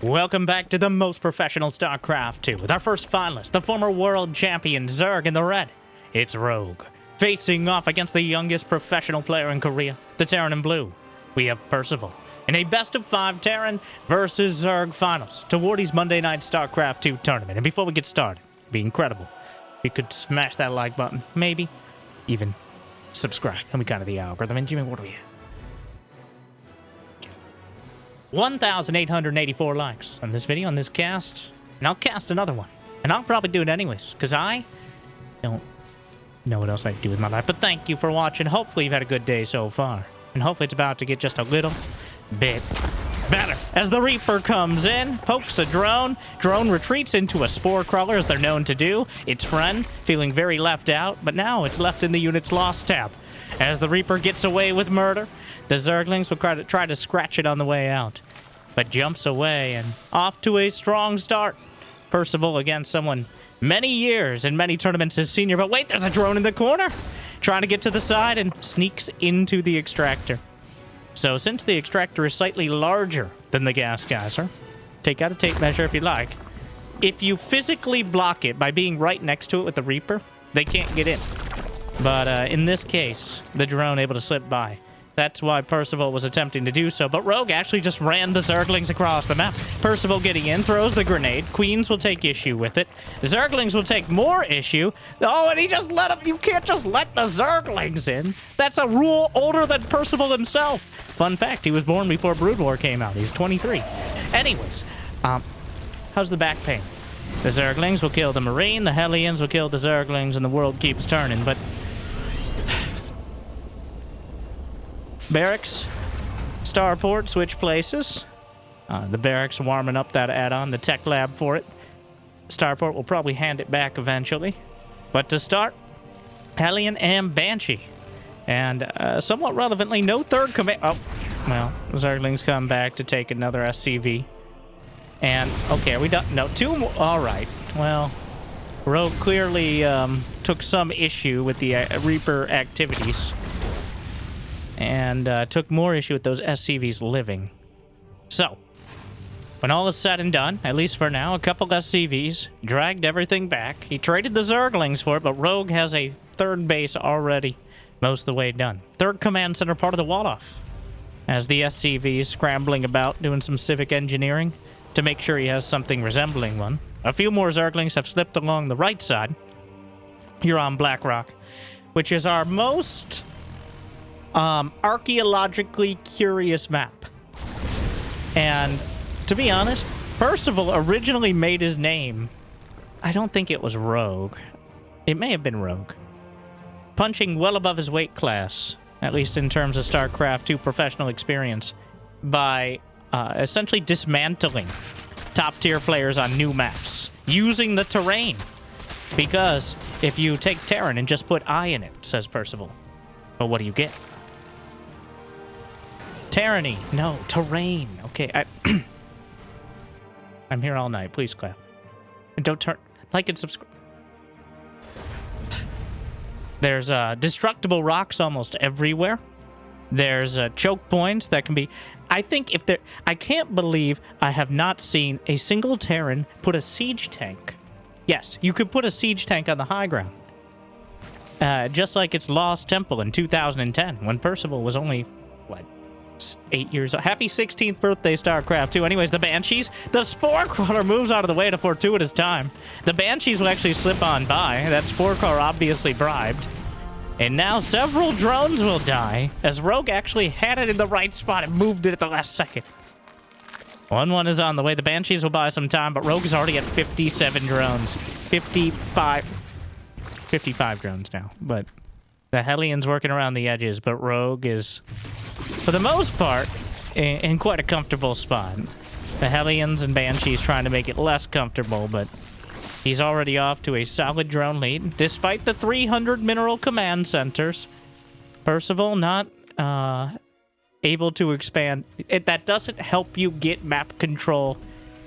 Welcome back to the most professional StarCraft 2 with our first finalist, the former world champion Zerg in the red. It's Rogue, facing off against the youngest professional player in Korea, the Terran in blue. We have Percival in a best-of-5 Terran versus Zerg finals to Wardi's Monday night StarCraft 2 tournament. And before we get started, it'd be incredible if you could smash that like button, maybe even subscribe. And we kind of the algorithm. And Jimmy, what are we at? 1,884 likes on this video, on this cast, and I'll cast another one. And I'll probably do it anyways, because I don't know what else I do with my life. But thank you for watching. Hopefully you've had a good day so far. And hopefully it's about to get just a little bit better. As the Reaper comes in, pokes a drone. Drone retreats into a spore crawler, as they're known to do. Its friend, feeling very left out, but now it's left in the unit's lost tab. As the Reaper gets away with murder, the Zerglings will try to scratch it on the way out, but jumps away and off to a strong start. Percival against someone many years and many tournaments as senior, but wait, there's a drone in the corner, trying to get to the side and sneaks into the extractor. So since the extractor is slightly larger than the gas geyser, take out a tape measure if you like. If you physically block it by being right next to it with the Reaper, they can't get in. But in this case, the drone able to slip by. That's why Percival was attempting to do so, but Rogue actually just ran the Zerglings across the map. Percival getting in, throws the grenade. Queens will take issue with it. The Zerglings will take more issue. Oh, and he just let him. You can't just let the Zerglings in. That's a rule older than Percival himself. Fun fact, he was born before Brood War came out. He's 23. Anyways, how's the back pain? The Zerglings will kill the Marine, the Hellions will kill the Zerglings, and the world keeps turning, but Barracks, Starport, switch places. The Barracks warming up that add-on, the tech lab for it. Starport will probably hand it back eventually. But to start, Hellion and Banshee. And somewhat relevantly, no third command. Oh, well, Zerglings come back to take another SCV. And, okay, are we done? No, two more. All right. Well, Rogue clearly took some issue with the Reaper activities. And took more issue with those SCVs living. So, when all is said and done, at least for now, a couple SCVs dragged everything back. He traded the Zerglings for it, but Rogue has a third base already most of the way done. Third command center part of the wall-off. As the SCVs scrambling about, doing some civic engineering to make sure he has something resembling one. A few more Zerglings have slipped along the right side. Here on Blackrock, which is our most archaeologically curious map. And to be honest, Percival originally made his name, I don't think it was Rogue. It may have been Rogue. Punching well above his weight class, at least in terms of StarCraft 2 professional experience, by essentially dismantling top-tier players on new maps, using the terrain. Because if you take Terran and just put I in it, says Percival, well, what do you get? Tyranny. No, terrain. Okay, I'm here all night. Please clap. And don't turn... Like and subscribe. There's destructible rocks almost everywhere. There's choke points that can be... I think if there... I can't believe I have not seen a single Terran put a siege tank. Yes, you could put a siege tank on the high ground. Just like its Lost Temple in 2010, when Percival was only, what, 8 years old. Happy 16th birthday, StarCraft 2. Anyways, the Banshees. The Spore Crawler moves out of the way at a fortuitous time. The Banshees will actually slip on by. That Spore Crawler obviously bribed. And now several drones will die, as Rogue actually had it in the right spot and moved it at the last second. 1-1 is on the way. The Banshees will buy some time, but Rogue is already at 57 drones. 55 drones now, but the Hellions working around the edges, but Rogue is, for the most part, in quite a comfortable spot. The Hellions and Banshees trying to make it less comfortable, but he's already off to a solid drone lead. Despite the 300 mineral command centers, Percival not able to expand. That doesn't help you get map control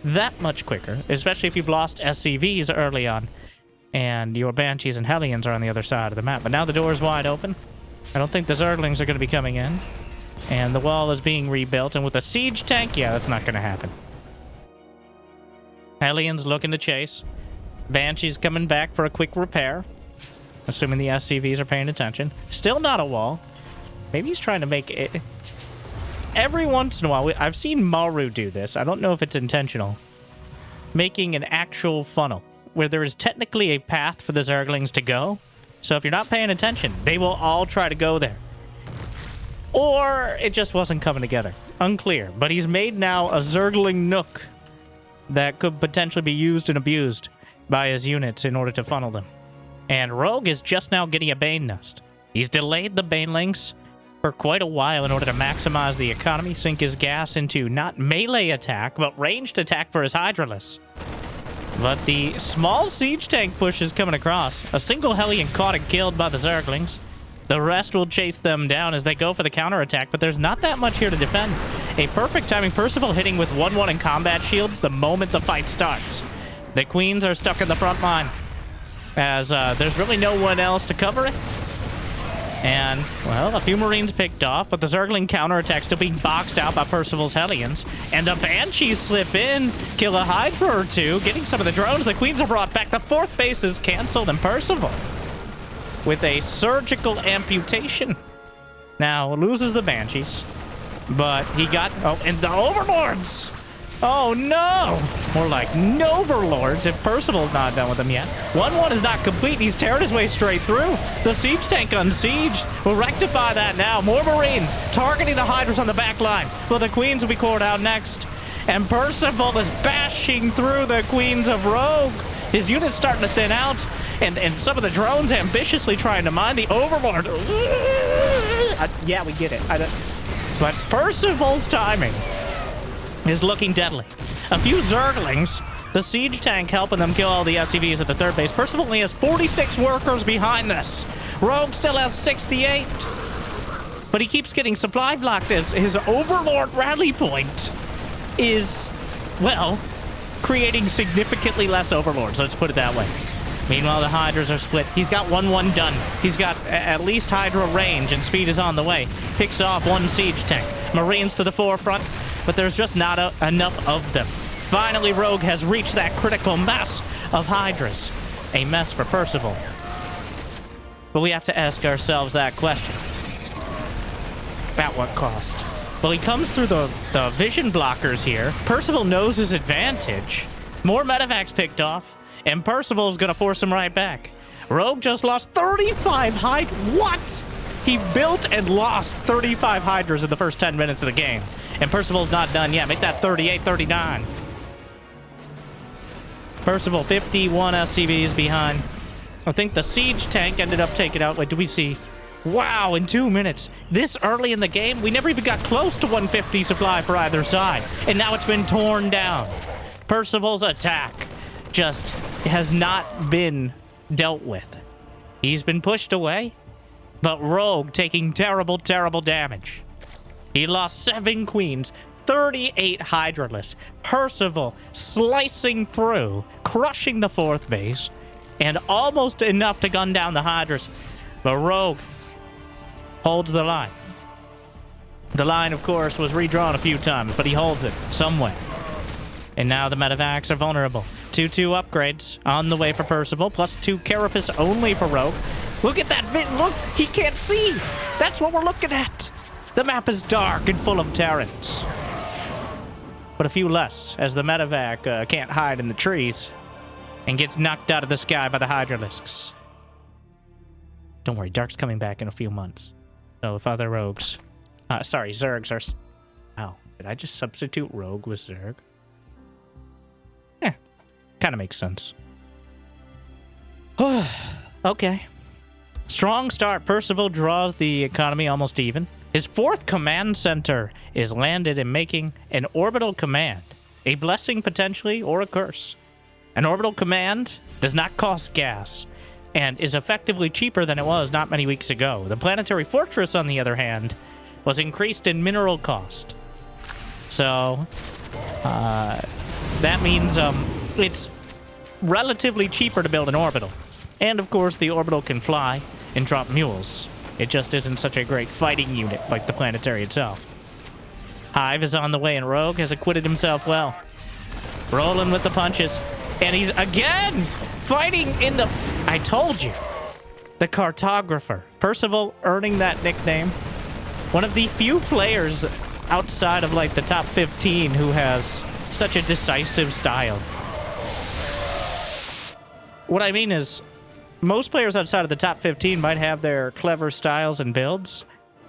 that much quicker, especially if you've lost SCVs early on. And your Banshees and Hellions are on the other side of the map. But now the door is wide open. I don't think the Zerglings are going to be coming in. And the wall is being rebuilt. And with a siege tank, yeah, that's not going to happen. Hellions looking to chase. Banshee's coming back for a quick repair. Assuming the SCVs are paying attention. Still not a wall. Maybe he's trying to make it... Every once in a while, I've seen Maru do this. I don't know if it's intentional. Making an actual funnel where there is technically a path for the Zerglings to go. So if you're not paying attention, they will all try to go there. Or it just wasn't coming together. Unclear. But he's made now a Zergling nook that could potentially be used and abused by his units in order to funnel them. And Rogue is just now getting a Bane Nest. He's delayed the Banelings for quite a while in order to maximize the economy, sink his gas into not melee attack, but ranged attack for his Hydralisk. But the small siege tank push is coming across. A single Hellion caught and killed by the Zerglings. The rest will chase them down as they go for the counterattack, but there's not that much here to defend. A perfect timing, Percival hitting with 1-1 in combat shields the moment the fight starts. The Queens are stuck in the front line, as there's really no one else to cover it. And, well, a few Marines picked off, but the Zergling counterattack still being boxed out by Percival's Hellions. And the Banshees slip in, kill a Hydra or two, getting some of the drones. The Queens are brought back. The 4th base is canceled, and Percival, with a surgical amputation, now loses the Banshees. But he got... Oh, and the Overlords! Oh, no! More like Noverlords if Percival's not done with them yet. 1-1 is not complete. He's tearing his way straight through. The siege tank on siege will rectify that now. More Marines targeting the Hydras on the back line. Well, the Queens will be called out next. And Percival is bashing through the Queens of Rogue. His unit's starting to thin out. And some of the drones ambitiously trying to mine the Overlord. Yeah, we get it. But Percival's timing is looking deadly. A few Zerglings, the siege tank helping them kill all the SCVs at the 3rd base. Percival only has 46 workers behind this. Rogue still has 68. But he keeps getting supply blocked as his Overlord rally point is, well, creating significantly less Overlords. Let's put it that way. Meanwhile, the Hydras are split. He's got 1-1 done. He's got at least Hydra range, and speed is on the way. Picks off 1 siege tank. Marines to the forefront, but there's just not enough of them. Finally, Rogue has reached that critical mass of Hydras. A mess for Percival. But we have to ask ourselves that question. At what cost? Well, he comes through the vision blockers here. Percival knows his advantage. More medevacs picked off. And Percival's gonna force him right back. Rogue just lost 35 Hydras. What? He built and lost 35 Hydras in the first 10 minutes of the game. And Percival's not done yet. Make that 38-39. Percival, 51 SCVs behind. I think the siege tank ended up taking out. Wait, do we see? Wow, in 2 minutes. This early in the game, we never even got close to 150 supply for either side. And now it's been torn down. Percival's attack just has not been dealt with. He's been pushed away, but Rogue taking terrible, terrible damage. He lost 7 Queens, 38 Hydralisks. Percival slicing through, crushing the 4th base, and almost enough to gun down the Hydras. But Rogue holds the line. The line, of course, was redrawn a few times, but he holds it somewhere. And now the medevacs are vulnerable. 2-2 upgrades on the way for Percival, plus 2 Carapace only for Rogue. Look at that vid. Look, he can't see. That's what we're looking at. The map is dark and full of Terrans. But a few less, as the medevac can't hide in the trees and gets knocked out of the sky by the Hydralisks. Don't worry, Dark's coming back in a few months. So if other rogues... Zergs are... Oh, did I just substitute Rogue with Zerg? Kind of makes sense. Okay. Strong start. Percival draws the economy almost even. His 4th command center is landed in making an orbital command. A blessing potentially, or a curse. An orbital command does not cost gas, and is effectively cheaper than it was not many weeks ago. The planetary fortress, on the other hand, was increased in mineral cost. So, that means it's relatively cheaper to build an orbital. And of course, the orbital can fly and drop mules. It just isn't such a great fighting unit like the planetary itself. Hive is on the way, and Rogue has acquitted himself well. rolling with the punches. And he's again fighting in the... I told you. The cartographer. Percival earning that nickname. One of the few players outside of, like, the top 15 who has such a decisive style. What I mean is, most players outside of the top 15 might have their clever styles and builds,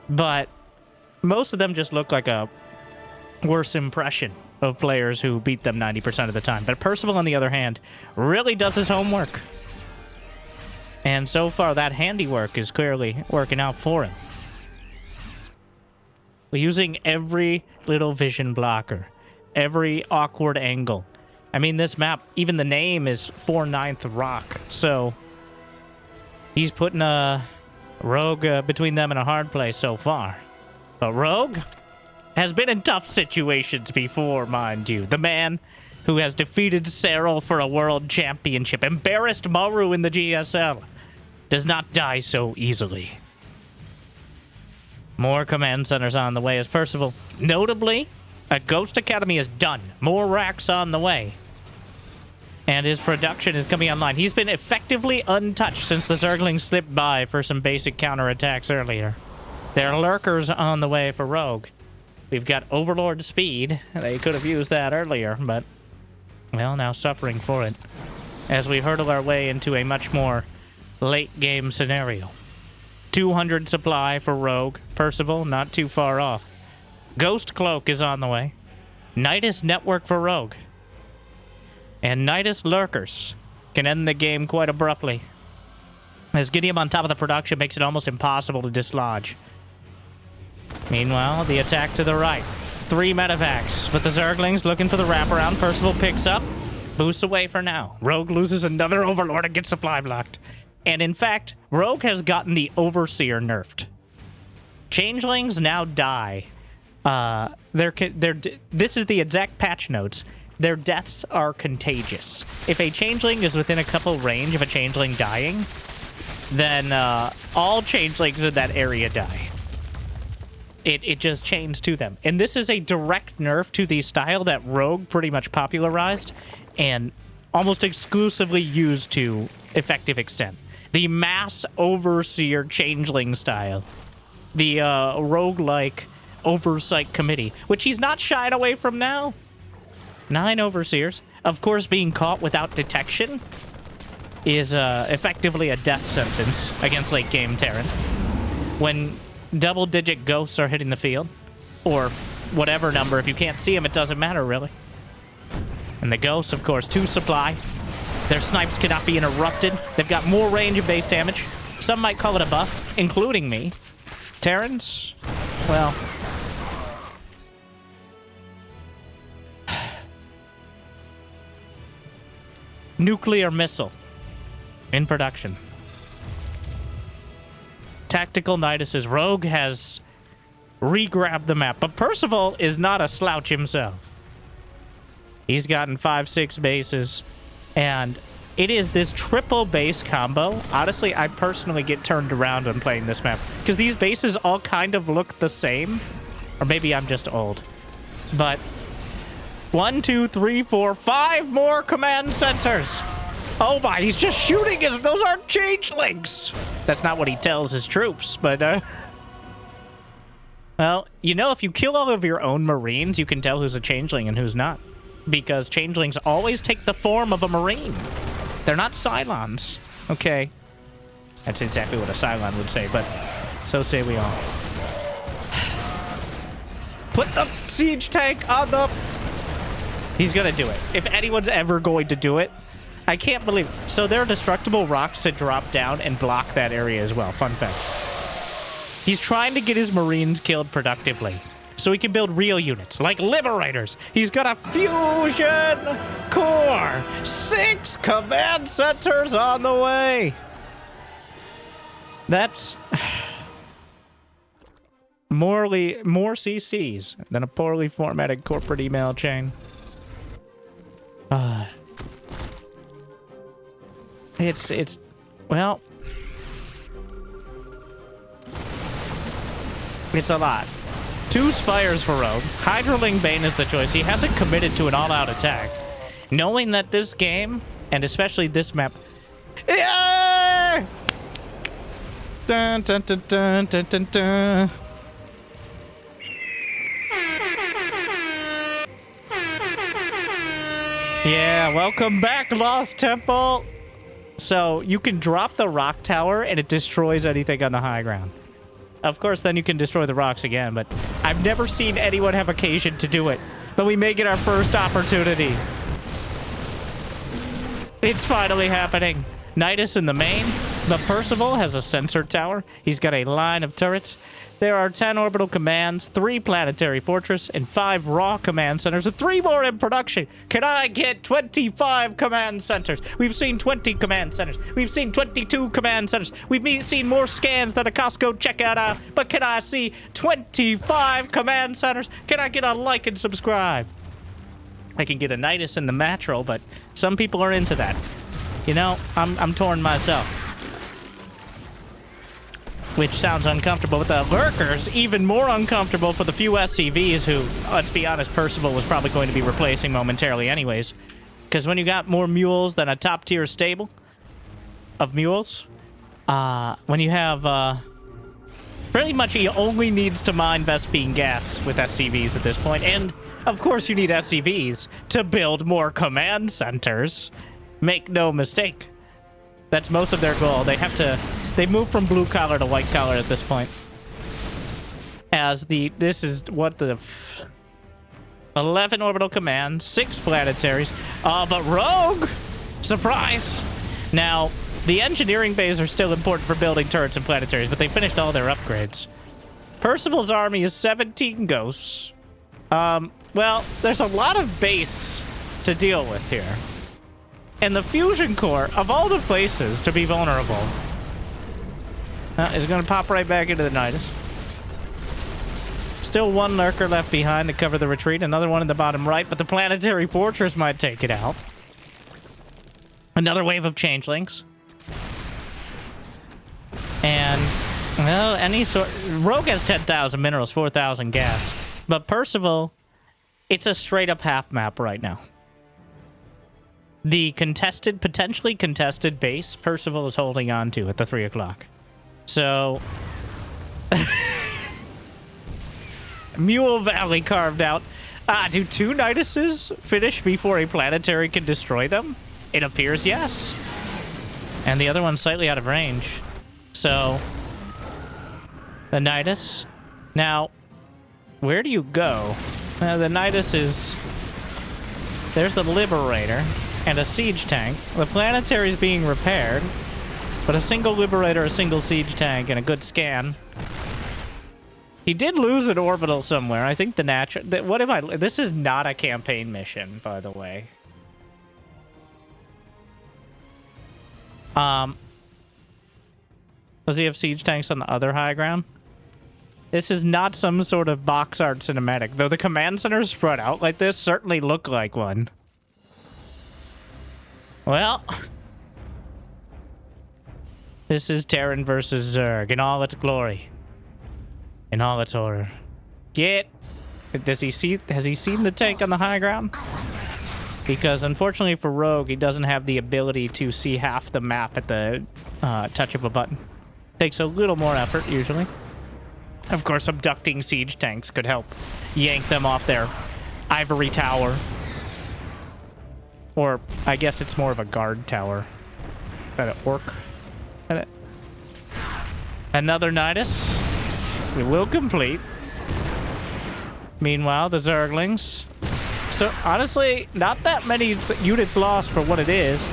but most of them just look like a worse impression of players who beat them 90% of the time. But Percival, on the other hand, really does his homework. And so far, that handiwork is clearly working out for him. Using every little vision blocker, every awkward angle. I mean, this map, even the name is 4/9 Rock, so he's putting a Rogue between them and a hard place so far. But Rogue has been in tough situations before, mind you. The man who has defeated Cyril for a world championship, embarrassed Maru in the GSL, does not die so easily. More command centers on the way as Percival. Notably, a Ghost Academy is done. More racks on the way. And his production is coming online. He's been effectively untouched since the Zerglings slipped by for some basic counterattacks earlier. There are lurkers on the way for Rogue. We've got Overlord speed. They could have used that earlier, but, well, now suffering for it as we hurtle our way into a much more late-game scenario. 200 supply for Rogue. Percival, not too far off. Ghost Cloak is on the way. Nidus Network for Rogue. And Nidus Lurkers can end the game quite abruptly, as getting him on top of the production makes it almost impossible to dislodge. Meanwhile, the attack to the right. 3 medevacs, but the Zerglings looking for the wraparound. Percival picks up, boosts away for now. Rogue loses another Overlord and gets supply blocked. And in fact, Rogue has gotten the Overseer nerfed. Changelings now die. This is the exact patch notes. Their deaths are contagious. If a Changeling is within a couple range of a Changeling dying, then all Changelings in that area die. It just chains to them. And this is a direct nerf to the style that Rogue pretty much popularized and almost exclusively used to effective extent. The mass Overseer Changeling style. The roguelike oversight committee, which he's not shying away from now. 9 Overseers. Of course, being caught without detection is effectively a death sentence against late-game Terran. When double-digit ghosts are hitting the field, or whatever number, if you can't see them, it doesn't matter, really. And the ghosts, of course, 2 supply. Their snipes cannot be interrupted. They've got more range and base damage. Some might call it a buff, including me. Terrans? Well... Nuclear missile. In production. Tactical Nidus's Rogue has re-grabbed the map, but Percival is not a slouch himself. He's gotten 5-6 bases, and it is this triple base combo. Honestly, I personally get turned around when playing this map, because these bases all kind of look the same. Or maybe I'm just old. But 1, 2, 3, 4, 5 more command centers. Oh my, he's just shooting his... Those aren't changelings. That's not what he tells his troops, but, well, you know, if you kill all of your own Marines, you can tell who's a changeling and who's not. Because changelings always take the form of a Marine. They're not Cylons. Okay. That's exactly what a Cylon would say, but so say we all. Put the siege tank on the... He's gonna do it. If anyone's ever going to do it, I can't believe it. So there are destructible rocks to drop down and block that area as well. Fun fact. He's trying to get his Marines killed productively, so he can build real units, like Liberators. He's got a fusion core. 6 command centers on the way. That's more CCs than a poorly formatted corporate email chain. Well, it's a lot. 2 Spires for Rogue. Hydraling Bane is the choice. He hasn't committed to an all-out attack. Knowing that this game, and especially this map... Yeah! Dun, dun, dun, dun, dun, dun, dun. Yeah, welcome back, Lost Temple! So, you can drop the rock tower and it destroys anything on the high ground. Of course, then you can destroy the rocks again, but I've never seen anyone have occasion to do it. But we may get our first opportunity. It's finally happening. Nidus in the main. The Percival has a sensor tower. He's got a line of turrets. There are 10 orbital commands, 3 planetary fortress, and 5 raw command centers, and 3 more in production. Can I get 25 command centers? We've seen 20 command centers. We've seen 22 command centers. We've seen more scans than a Costco checkout aisle. But can I see 25 command centers? Can I get a like and subscribe? I can get a Nidus in the Matro, but some people are into that. You know, I'm torn myself. Which sounds uncomfortable with the lurkers, even more uncomfortable for the few SCVs who, let's be honest, Percival was probably going to be replacing momentarily anyways. Because when you got more mules than a top-tier stable of mules, when you have, pretty much he only needs to mine Vespine gas with SCVs at this point. And, of course, you need SCVs to build more command centers. Make no mistake. That's most of their goal. They move from blue collar to white collar at this point. This is what the 11 orbital commands, 6 planetaries. But Rogue, surprise. Now, the engineering bays are still important for building turrets and planetaries, but they finished all their upgrades. Percival's army is 17 ghosts. Well, there's a lot of base to deal with here. And the fusion core, of all the places to be vulnerable, is going to pop right back into the Nidus. Still 1 lurker left behind to cover the retreat. Another one in the bottom right, but the planetary fortress might take it out. Another wave of changelings. And, well, any sort... Rogue has 10,000 minerals, 4,000 gas. But Percival, it's a straight-up half map right now. The contested, potentially contested base, Percival is holding on to at the 3 o'clock. So, Mule Valley carved out. Do 2 Niduses finish before a planetary can destroy them? It appears yes. And the other one's slightly out of range. So, the Nidus. Now, where do you go? The Nidus is... There's the Liberator and a siege tank. The planetary is being repaired. But a single Liberator, a single siege tank, and a good scan. He did lose an orbital somewhere. I think the natural... What am I... This is not a campaign mission, by the way. Does he have siege tanks on the other high ground? This is not some sort of box art cinematic. Though the command centers spread out like this certainly look like one. Well... This is Terran versus Zerg in all its glory. In all its horror. Has he seen the tank on the high ground? Because unfortunately for Rogue, he doesn't have the ability to see half the map at the touch of a button. Takes a little more effort, usually. Of course, abducting siege tanks could help yank them off their ivory tower. Or, I guess it's more of a guard tower. That it work? Another Nidus. We will complete. Meanwhile, the Zerglings. So, honestly, not that many units lost for what it is.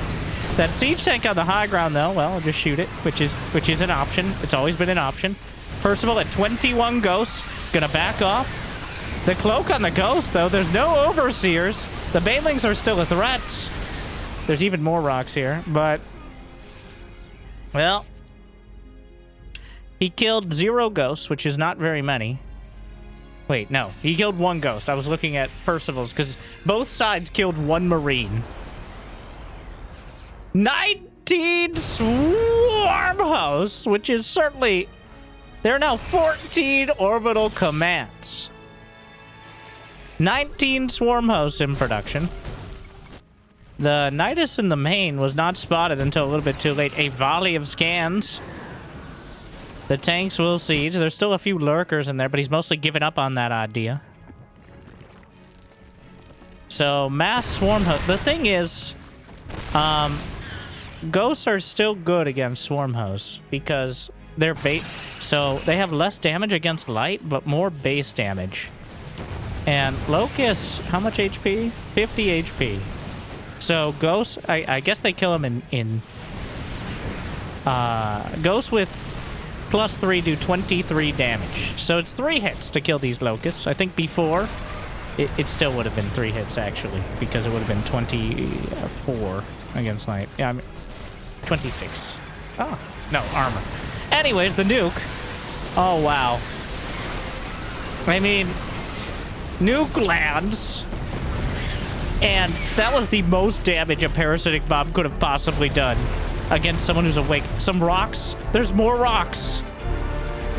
That siege tank on the high ground, though, well, I'll just shoot it, which is an option. It's always been an option. Percival at 21 ghosts. Gonna back off. The cloak on the ghost, though. There's no overseers. The banelings are still a threat. There's even more rocks here, but... Well... He killed 0 ghosts, which is not very many. Wait, no. He killed 1 ghost. I was looking at Percival's, because both sides killed 1 Marine. 19 swarm hosts, which is certainly... There are now 14 orbital commands. 19 swarm hosts in production. The Nidus in the main was not spotted until a little bit too late. A volley of scans. The tanks will siege. There's still a few lurkers in there, but he's mostly given up on that idea. So, mass swarm host. The thing is, ghosts are still good against swarm hosts because they're bait. So, they have less damage against light, but more base damage. And locusts, how much HP? 50 HP. So, ghosts, I guess they kill them in ghosts with +3 do 23 damage. So, it's 3 hits to kill these locusts. I think before... It still would have been 3 hits, actually, because it would have been 24 against light. Yeah, I mean, 26. Oh, no, armor. Anyways, the nuke. Oh, wow. I mean, nuke lands, and that was the most damage a parasitic bomb could have possibly done against someone who's awake. Some rocks. There's more rocks.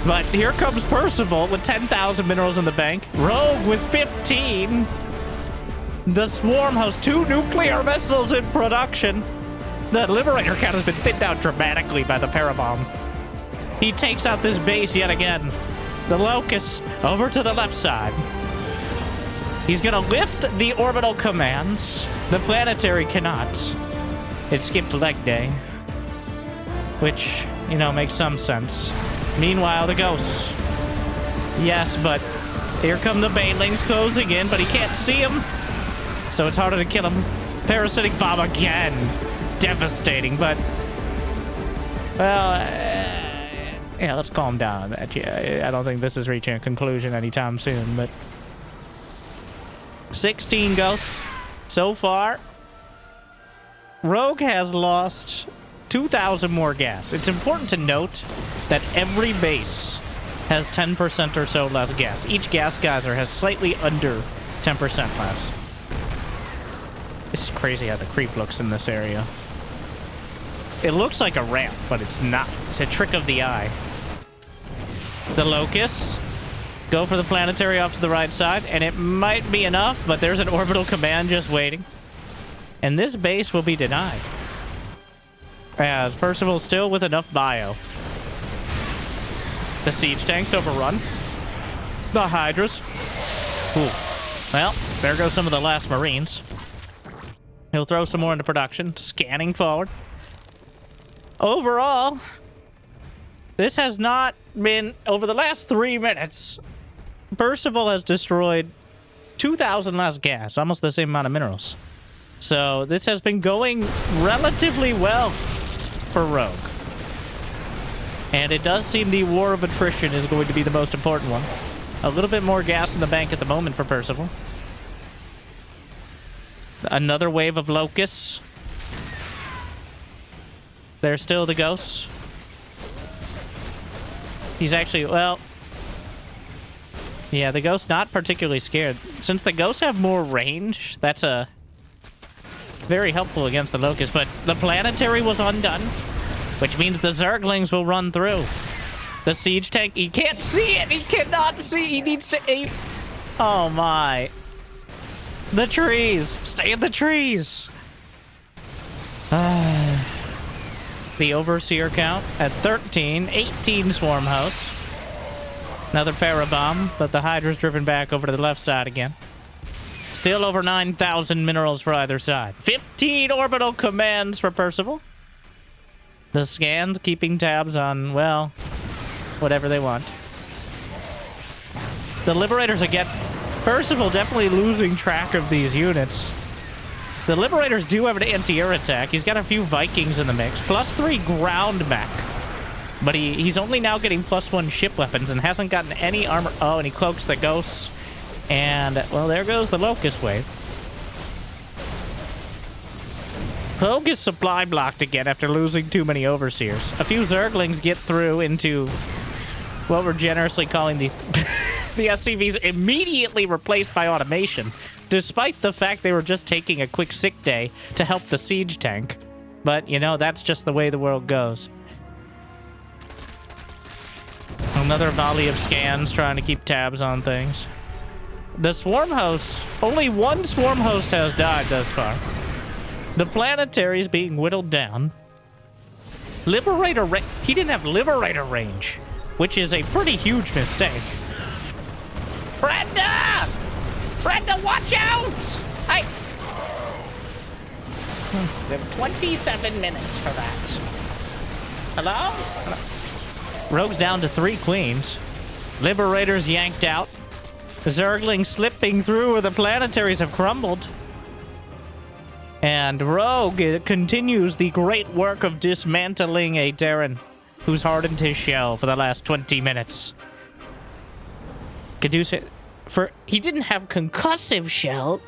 But here comes Percival with 10,000 minerals in the bank. Rogue with 15. The Swarm has 2 nuclear missiles in production. The Liberator count has been thinned out dramatically by the Parabomb. He takes out this base yet again. The Locust over to the left side. He's gonna lift the orbital commands. The planetary cannot. It skipped leg day. Which, you know, makes some sense. Meanwhile, the ghosts. Yes, but here come the banelings closing in, but he can't see him. So it's harder to kill him. Parasitic bomb again. Devastating, but... Well, yeah, let's calm down on that. Yeah, I don't think this is reaching a conclusion anytime soon, but... 16 ghosts so far. Rogue has lost 2,000 more gas. It's important to note that every base has 10% or so less gas. Each gas geyser has slightly under 10% less. This is crazy how the creep looks in this area. It looks like a ramp, but it's not. It's a trick of the eye. The locusts go for the planetary off to the right side, and it might be enough, but there's an orbital command just waiting. And this base will be denied. As Percival still with enough bio. The siege tanks overrun. The Hydras. Ooh. Well, there goes some of the last Marines. He'll throw some more into production. Scanning forward. Overall, this has not been... Over the last 3 minutes, Percival has destroyed 2,000 less gas. Almost the same amount of minerals. So this has been going relatively well for Rogue. And it does seem the war of attrition is going to be the most important one. A little bit more gas in the bank at the moment for Percival. Another wave of locusts. There's still the ghosts. He's actually, well... Yeah, the ghosts not particularly scared. Since the ghosts have more range, that's very helpful against the locusts. But the planetary was undone. Which means the Zerglings will run through. The siege tank, he can't see it! He cannot see! He needs to aim. Oh my. The trees! Stay in the trees! The Overseer count at 13. 18 Swarm House. Another Parabomb, but the Hydra's driven back over to the left side again. Still over 9,000 minerals for either side. 15 orbital commands for Percival. The scans keeping tabs on, well, whatever they want. The Liberators again. Percival definitely losing track of these units. The Liberators do have an anti-air attack. He's got a few Vikings in the mix. +3 ground mech. But he's only now getting +1 ship weapons and hasn't gotten any armor. Oh, and he cloaks the ghosts. And, well, there goes the Locust wave. Rogue is supply blocked again after losing too many Overseers. A few Zerglings get through into what we're generously calling the the SCVs immediately replaced by automation, despite the fact they were just taking a quick sick day to help the siege tank. But, you know, that's just the way the world goes. Another volley of scans trying to keep tabs on things. The Swarm Host, only one Swarm Host has died thus far. The planetary is being whittled down. Liberator he didn't have Liberator range, which is a pretty huge mistake. Brenda! Brenda, watch out! We have 27 minutes for that. Hello? Rogue's down to 3 queens. Liberators yanked out. Zerglings slipping through where the planetaries have crumbled. And Rogue continues the great work of dismantling a Terran who's hardened his shell for the last 20 minutes. He didn't have concussive shell.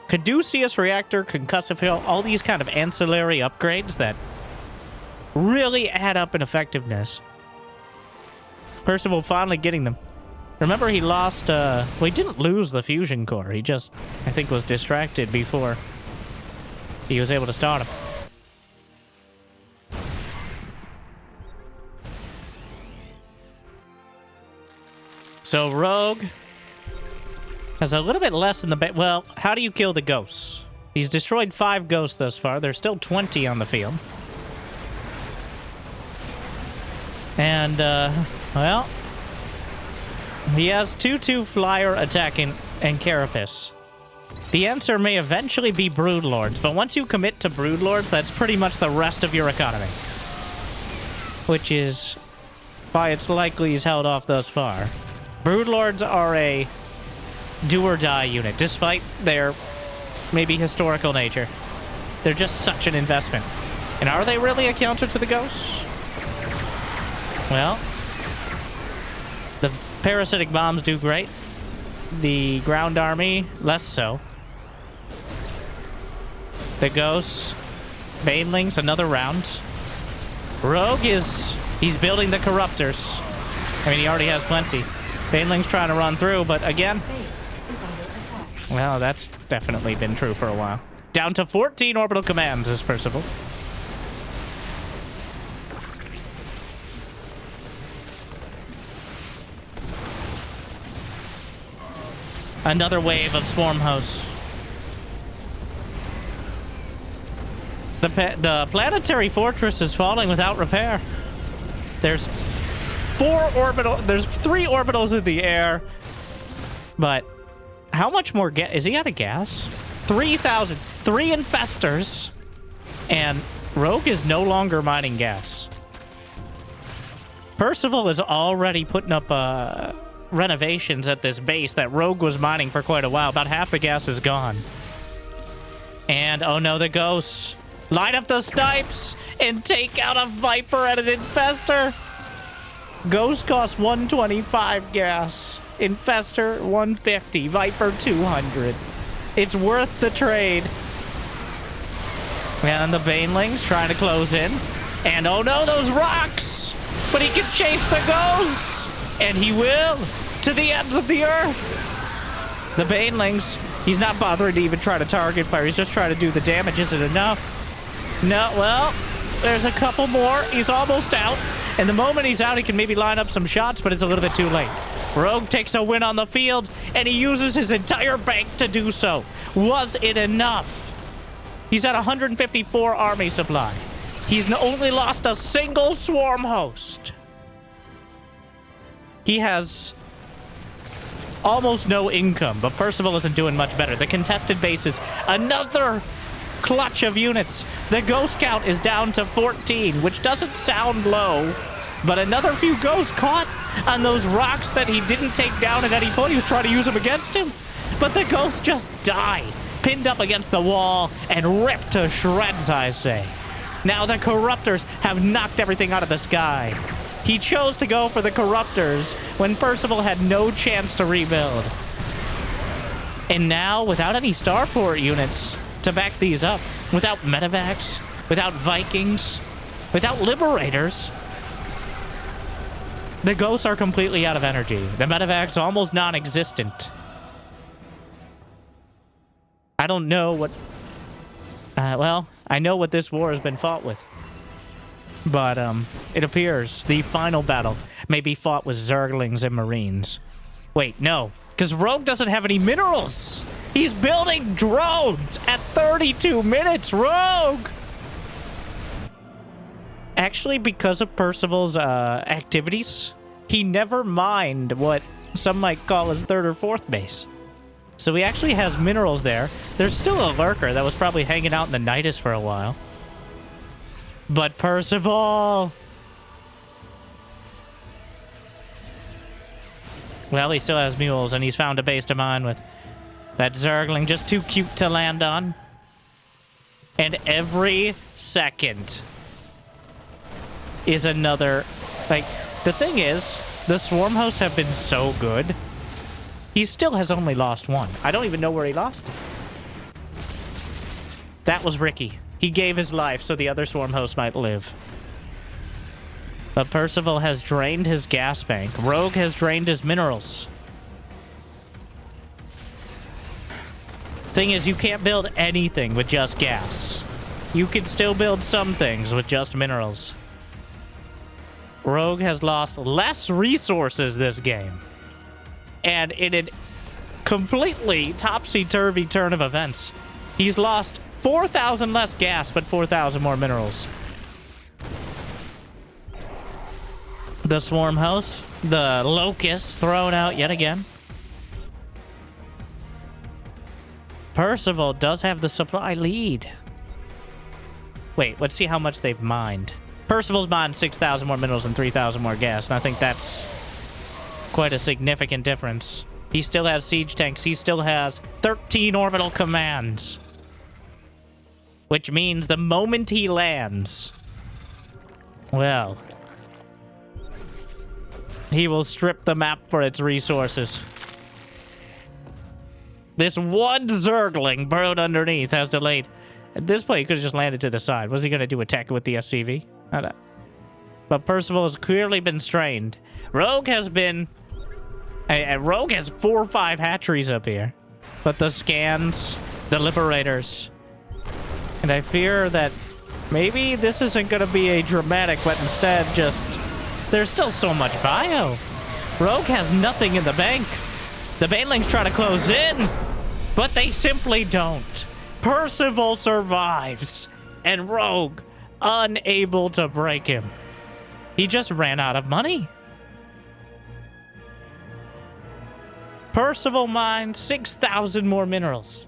Caduceus reactor, concussive shell, all these kind of ancillary upgrades that really add up in effectiveness. Percival finally getting them. Remember, he lost, well, he didn't lose the fusion core. He just, I think, was distracted before he was able to start him. So Rogue has a little bit less in the well, how do you kill the ghosts? He's destroyed 5 ghosts thus far. There's still 20 on the field. And, well, he has 2/2 flyer attacking and Carapace. The answer may eventually be Broodlords, but once you commit to Broodlords, that's pretty much the rest of your economy. Which is why it's likely he's held off thus far. Broodlords are a do-or-die unit, despite their maybe historical nature. They're just such an investment. And are they really a counter to the ghosts? Well, the parasitic bombs do great. The ground army, less so. The ghosts, banelings, another round. Rogue he's building the corruptors. I mean, he already has plenty. Baneling's trying to run through, but again, well, that's definitely been true for a while. Down to 14 orbital commands is Percival. Another wave of swarm hosts. The planetary fortress is falling without repair. There's 3 orbitals in the air. But how much more gas? Is he out of gas? 3,000. 3 infestors. And Rogue is no longer mining gas. Percival is already putting up renovations at this base that Rogue was mining for quite a while. About half the gas is gone. And, oh no, the ghosts. Line up the snipes and take out a Viper and an Infestor. Ghost costs 125 gas. Infestor 150. Viper 200. It's worth the trade. And the Banelings trying to close in. And oh no, those rocks! But he can chase the ghosts! And he will! To the ends of the earth! The Banelings, he's not bothering to even try to target fire. He's just trying to do the damage. Is it enough? No, well, there's a couple more. He's almost out. And the moment he's out, he can maybe line up some shots, but it's a little bit too late. Rogue takes a win on the field, and he uses his entire bank to do so. Was it enough? He's at 154 army supply. He's only lost a single swarm host. He has almost no income, but Percival isn't doing much better. The contested bases, another clutch of units. The ghost count is down to 14, which doesn't sound low, but another few ghosts caught on those rocks that he didn't take down at any point. He was trying to use them against him, but the ghosts just die, pinned up against the wall and ripped to shreds, I say. Now the Corruptors have knocked everything out of the sky. He chose to go for the Corruptors when Percival had no chance to rebuild. And now, without any starport units to back these up, without medevacs, without Vikings, without Liberators, the ghosts are completely out of energy. The medevacs almost non-existent. I don't know what... well, I know what this war has been fought with. But, it appears the final battle may be fought with Zerglings and Marines. Wait, no. Because Rogue doesn't have any minerals! He's building drones at 32 minutes, Rogue! Actually, because of Percival's activities, he never mined what some might call his third or fourth base. So he actually has minerals there. There's still a lurker that was probably hanging out in the Nidus for a while. But Percival! Well, he still has mules, and he's found a base to mine with. That Zergling just too cute to land on. And every second is another... Like, the thing is, the Swarm hosts have been so good. He still has only lost one. I don't even know where he lost it. That was Ricky. He gave his life so the other Swarm hosts might live. But Percival has drained his gas bank. Rogue has drained his minerals. Thing is, you can't build anything with just gas. You can still build some things with just minerals. Rogue has lost less resources this game. And in a completely topsy-turvy turn of events, he's lost 4,000 less gas, but 4,000 more minerals. The Swarm host, the Locust, thrown out yet again. Percival does have the supply lead. Wait, let's see how much they've mined. Percival's mined 6,000 more minerals and 3,000 more gas, and I think that's quite a significant difference. He still has siege tanks. He still has 13 orbital commands. Which means the moment he lands, well, he will strip the map for its resources. This one Zergling burrowed underneath has delayed. At this point, he could have just landed to the side. What's he going to do, attack it with the SCV? But Percival has clearly been strained. Rogue has been... Rogue has 4 or 5 hatcheries up here. But the scans, the liberators... And I fear that maybe this isn't going to be a dramatic, but instead just... There's still so much bio. Rogue has nothing in the bank. The Banelings try to close in, but they simply don't. Percival survives, and Rogue unable to break him. He just ran out of money. Percival mined 6,000 more minerals,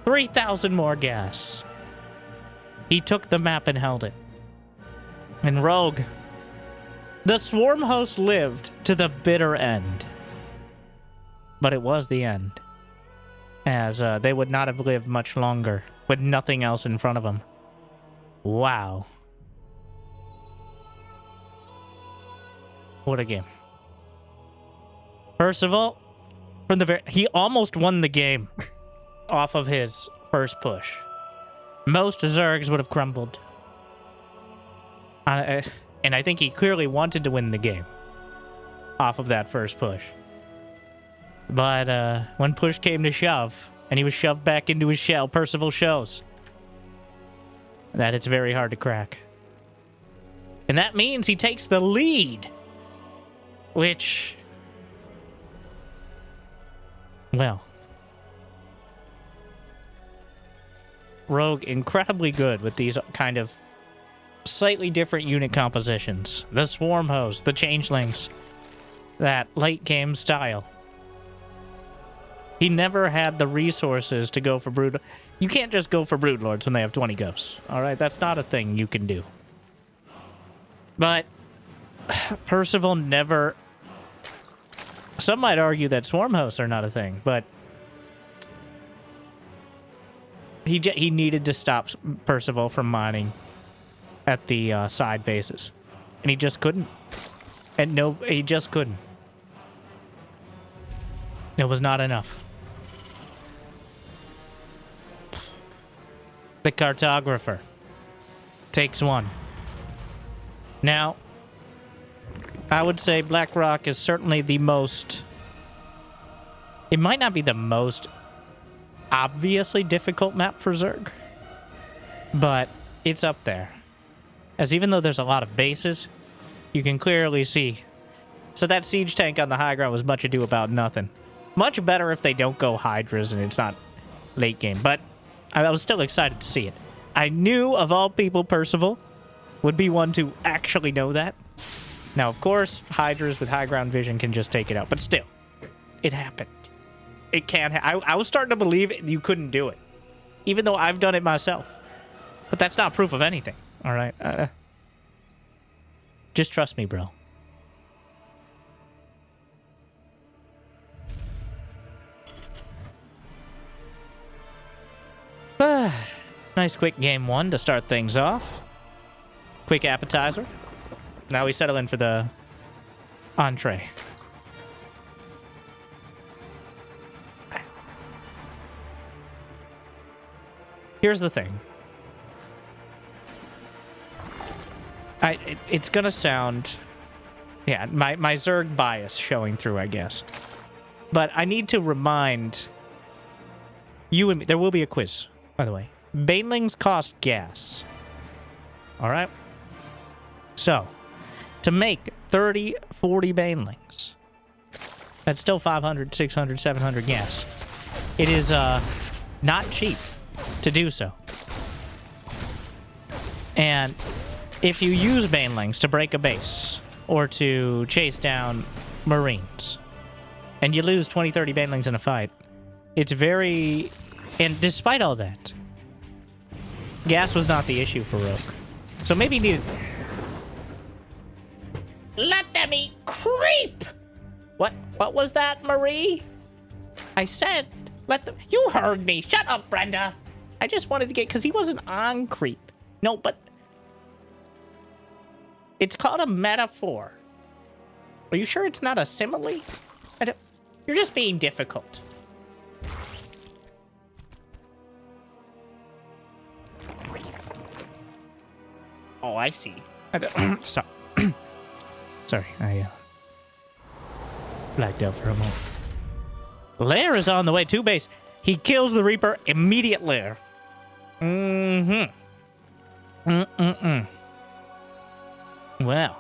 3,000 more gas. He took the map and held it. And Rogue, the Swarm host lived to the bitter end. But it was the end, as they would not have lived much longer with nothing else in front of them. Wow. What a game. Percival, from the he almost won the game off of his first push. Most Zergs would have crumbled. And I think he clearly wanted to win the game off of that first push. But when push came to shove, and he was shoved back into his shell, Percival shows that it's very hard to crack. And that means he takes the lead, which, well, Rogue incredibly good with these kind of slightly different unit compositions. The Swarm host, the Changelings, that late game style. He never had the resources to go for Brood. You can't just go for Broodlords when they have 20 ghosts. Alright, that's not a thing you can do. But Percival never... Some might argue that Swarm hosts are not a thing, but he needed to stop Percival from mining at the side bases. And he just couldn't. And no, he just couldn't. It was not enough. The cartographer takes one. Now, I would say Blackrock is certainly the most... It might not be the most obviously difficult map for Zerg, but it's up there. As even though there's a lot of bases, you can clearly see. So that siege tank on the high ground was much ado about nothing. Much better if they don't go Hydras and it's not late game, but I was still excited to see it. I knew, of all people, Percival would be one to actually know that. Now, of course, Hydras with high ground vision can just take it out, but still, it happened. It can I was starting to believe you couldn't do it, even though I've done it myself. But that's not proof of anything, all right? Just trust me, bro. Nice quick game one to start things off. Quick appetizer. Now we settle in for the entree. Here's the thing. It's gonna sound... Yeah, my Zerg bias showing through, I guess. But I need to remind you and me... There will be a quiz, by the way. Banelings cost gas. Alright? So, to make 30, 40 banelings, that's still 500, 600, 700 gas. It is not cheap to do so. And if you use banelings to break a base or to chase down Marines, and you lose 20, 30 banelings in a fight, it's very... And despite all that, gas was not the issue for Rogue. So maybe you needed... Let them eat creep! What was that, Marie? I said, let them... You heard me! Shut up, Brenda! I just wanted to get... Because he wasn't on creep. No, but... It's called a metaphor. Are you sure it's not a simile? You're just being difficult. Oh, I see. Stop. Sorry, I blacked out for a moment. Lair is on the way to base. He kills the Reaper, immediate lair. Well,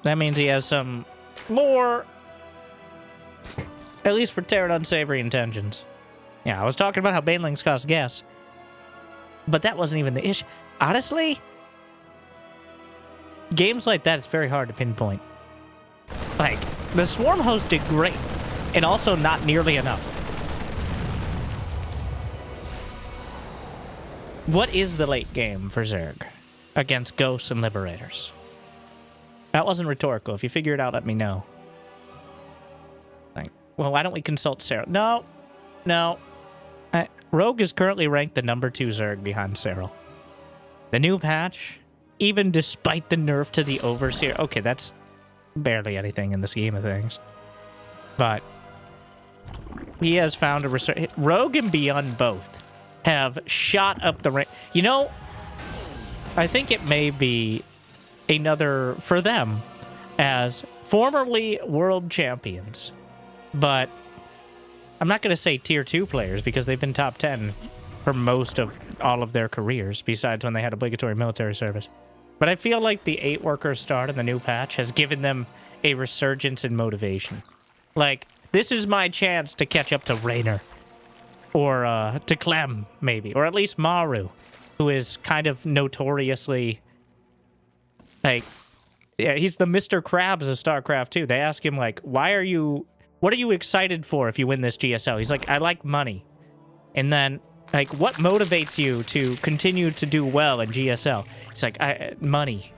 that means he has some more, at least for Terran, unsavory intentions. Yeah, I was talking about how banelings cost gas, but that wasn't even the issue. Honestly, games like that, it's very hard to pinpoint. Like, the Swarm host did great, and also not nearly enough. What is the late game for Zerg against Ghosts and Liberators? That wasn't rhetorical. If you figure it out, let me know. Like, well, why don't we consult Cyril? No. Rogue is currently ranked the #2 Zerg behind Cyril. The new patch, even despite the nerf to the Overseer... Okay, that's barely anything in the scheme of things. But he has found a research... Rogue and Beyond both have shot up the rank. You know, I think it may be another... For them, as formerly world champions, but I'm not going to say tier 2 players because they've been top 10 for most of all of their careers, besides when they had obligatory military service. But I feel like the 8-worker start in the new patch has given them a resurgence in motivation. Like, this is my chance to catch up to Raynor. Or to Clem, maybe. Or at least Maru, who is kind of notoriously... Like, yeah, he's the Mr. Krabs of StarCraft 2. They ask him, like, what are you excited for if you win this GSL? He's like, I like money. And then... Like, what motivates you to continue to do well in GSL? It's like, money.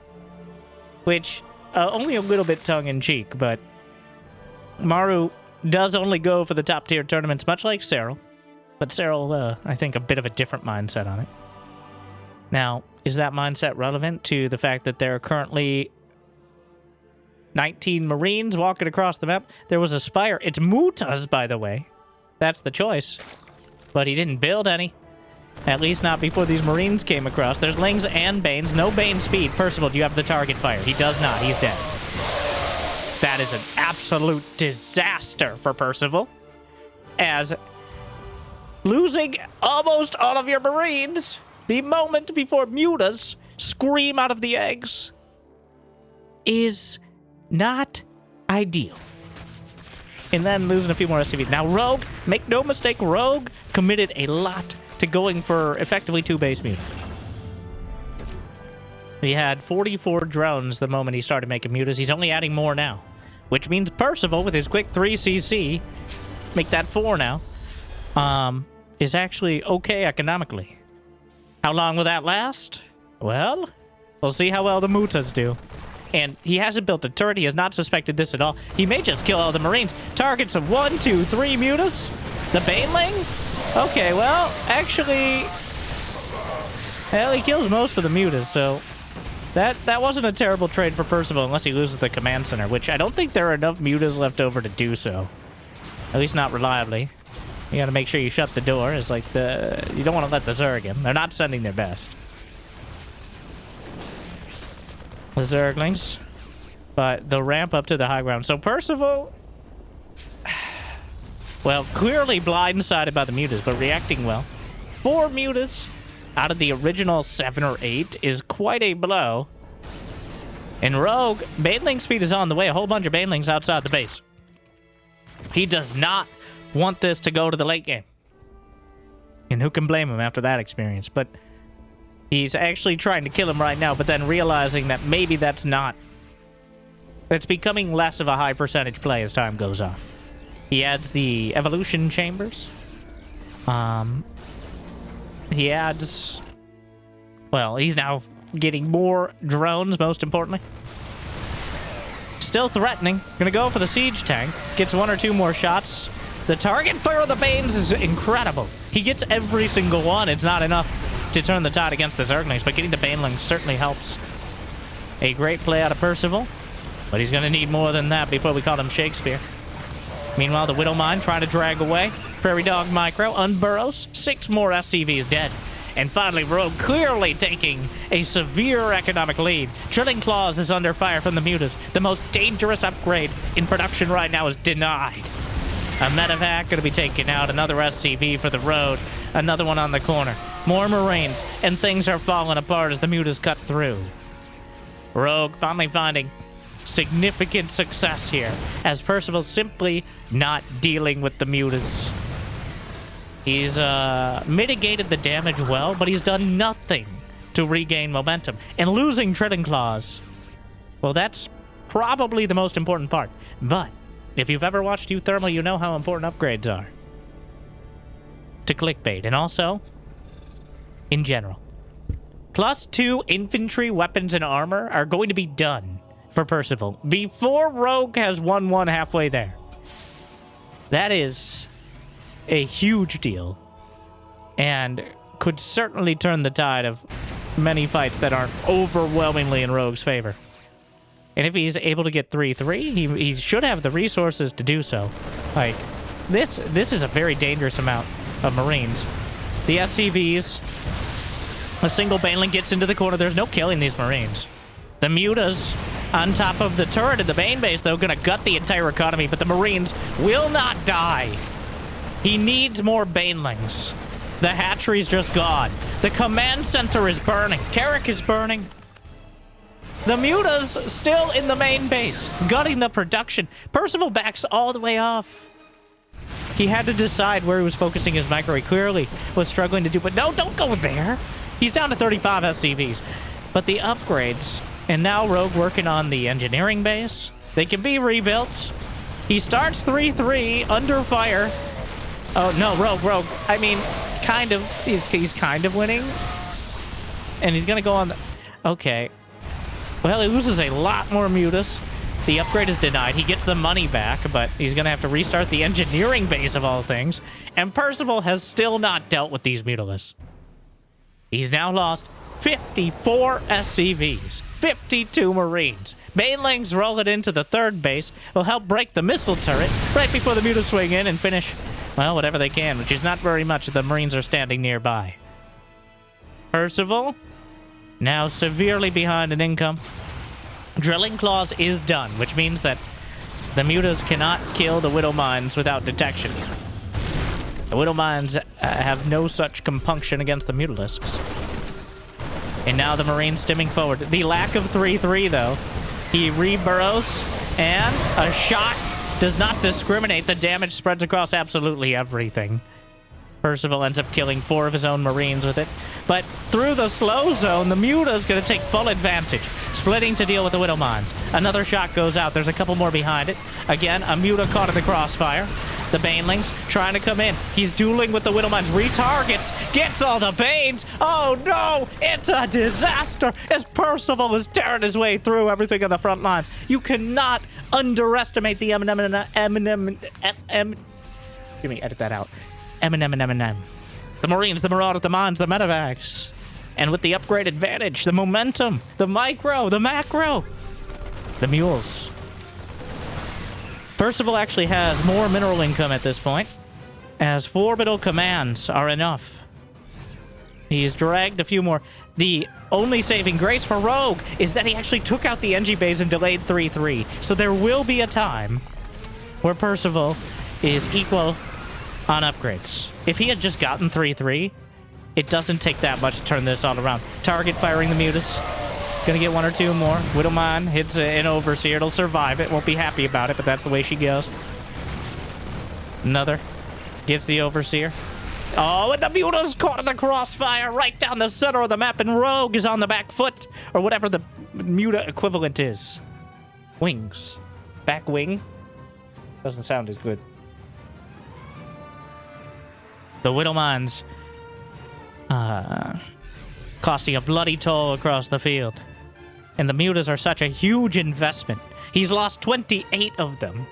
Which, only a little bit tongue-in-cheek, but Maru does only go for the top-tier tournaments, much like Cyril. But Cyril, I think, a bit of a different mindset on it. Now, is that mindset relevant to the fact that there are currently 19 Marines walking across the map? There was a Spire. It's Muta's, by the way. That's the choice. But he didn't build any. At least not before these Marines came across. There's Lings and Banes. No Bane speed. Percival, do you have the target fire? He does not. He's dead. That is an absolute disaster for Percival. As losing almost all of your Marines the moment before Mutas scream out of the eggs is not ideal. and then losing a few more SCVs. Now, Rogue, make no mistake, Rogue committed a lot to going for effectively 2 base mutas. He had 44 drones the moment he started making mutas. He's only adding more now, which means Percival, with his quick 3cc, make that 4 now, is actually okay economically. How long will that last? Well, we'll see how well the mutas do. And he hasn't built a turret. He has not suspected this at all. He may just kill all the Marines. Targets of 1, 2, 3 mutas. The Baneling? Okay, well, actually... Well, he kills most of the mutas, so... That wasn't a terrible trade for Percival unless he loses the command center, which I don't think there are enough mutas left over to do so. At least not reliably. You gotta make sure you shut the door. It's like you don't want to let the Zerg in. They're not sending their best. The Zerglings. But they'll ramp up to the high ground. So Percival... Well, clearly blindsided by the mutas, but reacting well. 4 mutas out of the original 7 or 8 is quite a blow. And Rogue, Baneling speed is on the way. A whole bunch of Banelings outside the base. He does not want this to go to the late game. And who can blame him after that experience? But he's actually trying to kill him right now, but then realizing that maybe that's not... It's becoming less of a high percentage play as time goes on. He adds the evolution chambers. He adds... Well, he's now getting more drones, most importantly. Still threatening. Gonna go for the siege tank. Gets 1 or 2 more shots. The target for the Banes is incredible. He gets every single one. It's not enough to turn the tide against the Zerglings, but getting the Banelings certainly helps. A great play out of Percival, but he's gonna need more than that before we call him Shakespeare. Meanwhile, the Widowmine trying to drag away. Prairie Dog Micro unburrows. 6 more SCVs dead. And finally, Rogue clearly taking a severe economic lead. Drilling Claws is under fire from the mutas. The most dangerous upgrade in production right now is denied. A medevac going to be taken out. Another SCV for the road. Another one on the corner. More Marines. And things are falling apart as the mutas cut through. Rogue finally finding significant success here, as Percival's simply not dealing with the mutas. He's mitigated the damage well, but he's done nothing to regain momentum. And losing Drilling Claws, well, that's probably the most important part. But if you've ever watched U-Thermal, you know how important upgrades are to clickbait, and also in general. +2 infantry weapons and armor are going to be done for Percival before Rogue has won one halfway there. That is a huge deal, and could certainly turn the tide of many fights that aren't overwhelmingly in Rogue's favor. And if he's able to get 3-3, he should have the resources to do so. Like, this is a very dangerous amount of Marines. The SCVs, a single Baneling gets into the corner. There's no killing these Marines. The mutas on top of the turret in the Bane base, though, gonna gut the entire economy, but the Marines will not die. He needs more Banelings. The hatchery's just gone. The command center is burning. Carrick is burning. The mutas still in the main base, gutting the production. Percival backs all the way off. He had to decide where he was focusing his micro. He clearly was struggling to do, but no, don't go there. He's down to 35 SCVs. But the upgrades, and now Rogue working on the engineering base. They can be rebuilt. He starts 3-3 under fire. Oh, no, Rogue. I mean, kind of. He's kind of winning. And he's going to go on the... Okay. Well, he loses a lot more mutas. The upgrade is denied. He gets the money back, but he's going to have to restart the engineering base of all things. And Percival has still not dealt with these mutilas. He's now lost 54 SCVs, 52 Marines. Banelings roll it into the third base. Will help break the missile turret right before the mutas swing in and finish, well, whatever they can, which is not very much. The Marines are standing nearby. Percival, now severely behind in income. Drilling Claws is done, which means that the mutas cannot kill the Widowmines without detection. The Widowmines have no such compunction against the Mutalisks. And now the Marines stemming forward. The lack of 3-3, though. He reburrows, and a shot does not discriminate. The damage spreads across absolutely everything. Percival ends up killing 4 of his own Marines with it. But through the slow zone, the Muta's going to take full advantage. Splitting to deal with the Widow Mines. Another shot goes out. There's a couple more behind it. Again, a Muta caught in the crossfire. The Banelings trying to come in. He's dueling with the Widow Mines. Retargets. Gets all the Banes. Oh no! It's a disaster as Percival is tearing his way through everything on the front lines. You cannot underestimate the Give me, edit that out. The Marines, the Marauders, the Mines, the Medevacs. And with the upgrade advantage, the momentum, the micro, the macro, the Mules. Percival actually has more mineral income at this point, as 4 orbital commands are enough. He's dragged a few more. The only saving grace for Rogue is that he actually took out the NG base and delayed 3-3. So there will be a time where Percival is equal on upgrades. If he had just gotten 3-3, it doesn't take that much to turn this all around. Target firing the Mutas. Gonna get 1 or 2 more. Widowmine hits an Overseer. It'll survive it. Won't be happy about it, but that's the way she goes. Another. Gets the Overseer. Oh, and the Muta's caught in the crossfire right down the center of the map, and Rogue is on the back foot, or whatever the Muta equivalent is. Wings. Back wing? Doesn't sound as good. The Widowmines costing a bloody toll across the field. And the Mutas are such a huge investment. He's lost 28 of them.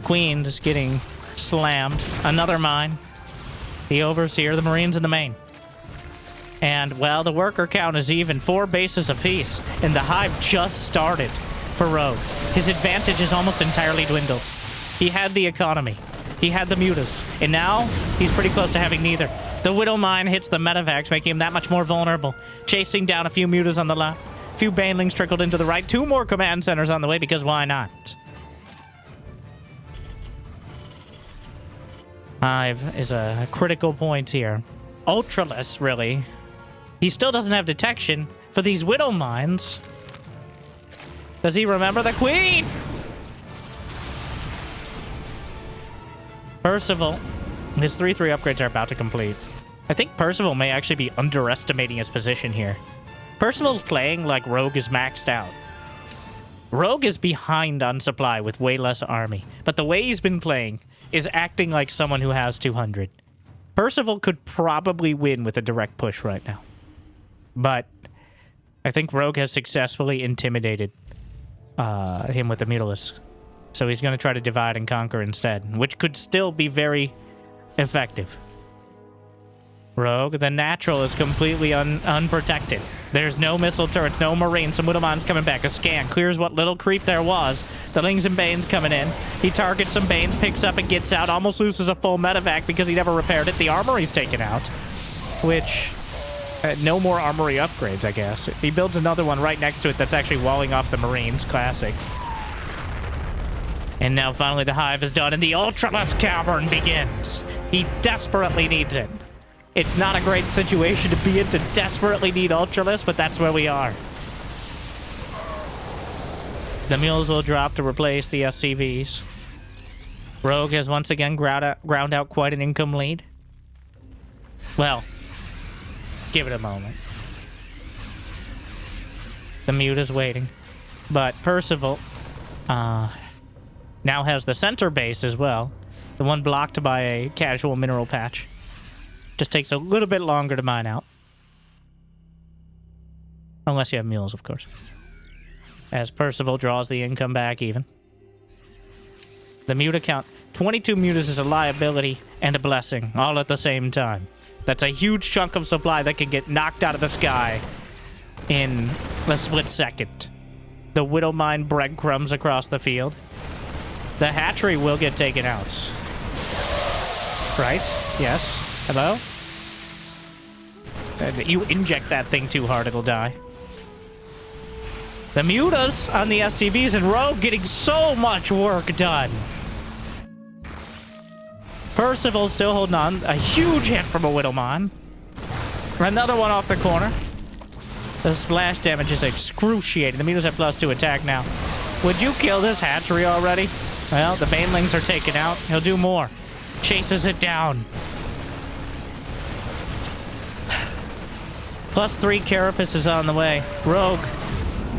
Queen's getting slammed. Another mine. The Overseer, the Marines in the main. And, well, the worker count is even. 4 bases apiece. And the Hive just started for Rogue. His advantage is almost entirely dwindled. He had the economy. He had the Mutas. And now, he's pretty close to having neither. The Widow Mine hits the Medevacs, making him that much more vulnerable. Chasing down a few Mutas on the left. A few Banelings trickled into the right. 2 more command centers on the way, because why not? Hive is a critical point here. Ultraless, really. He still doesn't have detection for these Widow Mines. Does he remember the Queen? Percival. His 3-3 upgrades are about to complete. I think Percival may actually be underestimating his position here. Percival's playing like Rogue is maxed out. Rogue is behind on supply with way less army. But the way he's been playing is acting like someone who has 200. Percival could probably win with a direct push right now. But I think Rogue has successfully intimidated him with the Mutalisk. So he's going to try to divide and conquer instead, which could still be very effective. Rogue, the natural is completely unprotected. There's no missile turrets, no Marines. Some Widowmines coming back. A scan clears what little creep there was. The Lings and Banes coming in. He targets some Banes, picks up and gets out. Almost loses a full medevac because he never repaired it. The armory's taken out, which... no more armory upgrades, I guess. He builds another one right next to it that's actually walling off the Marines. Classic. And now finally the Hive is done and the Ultraless Cavern begins. He desperately needs it. It's not a great situation to be in to desperately need Ultraless, but that's where we are. The mules will drop to replace the SCVs. Rogue has once again ground out quite an income lead. Well, give it a moment. The mute is waiting. But Percival now has the center base as well. The one blocked by a casual mineral patch. Just takes a little bit longer to mine out. Unless you have mules, of course. As Percival draws the income back even. The mute account. 22 mutas is a liability and a blessing, all at the same time. That's a huge chunk of supply that can get knocked out of the sky in a split second. The Widow Mine breadcrumbs across the field. The hatchery will get taken out. Right? Yes. Hello? You inject that thing too hard, it'll die. The mutas on the SCVs and Rogue getting so much work done. Percival still holding on. A huge hit from a Widowmine. Another one off the corner. The splash damage is excruciating. The mutas have +2 attack now. Would you kill this hatchery already? Well, the banelings are taken out. He'll do more. Chases it down. +3 carapace is on the way. Rogue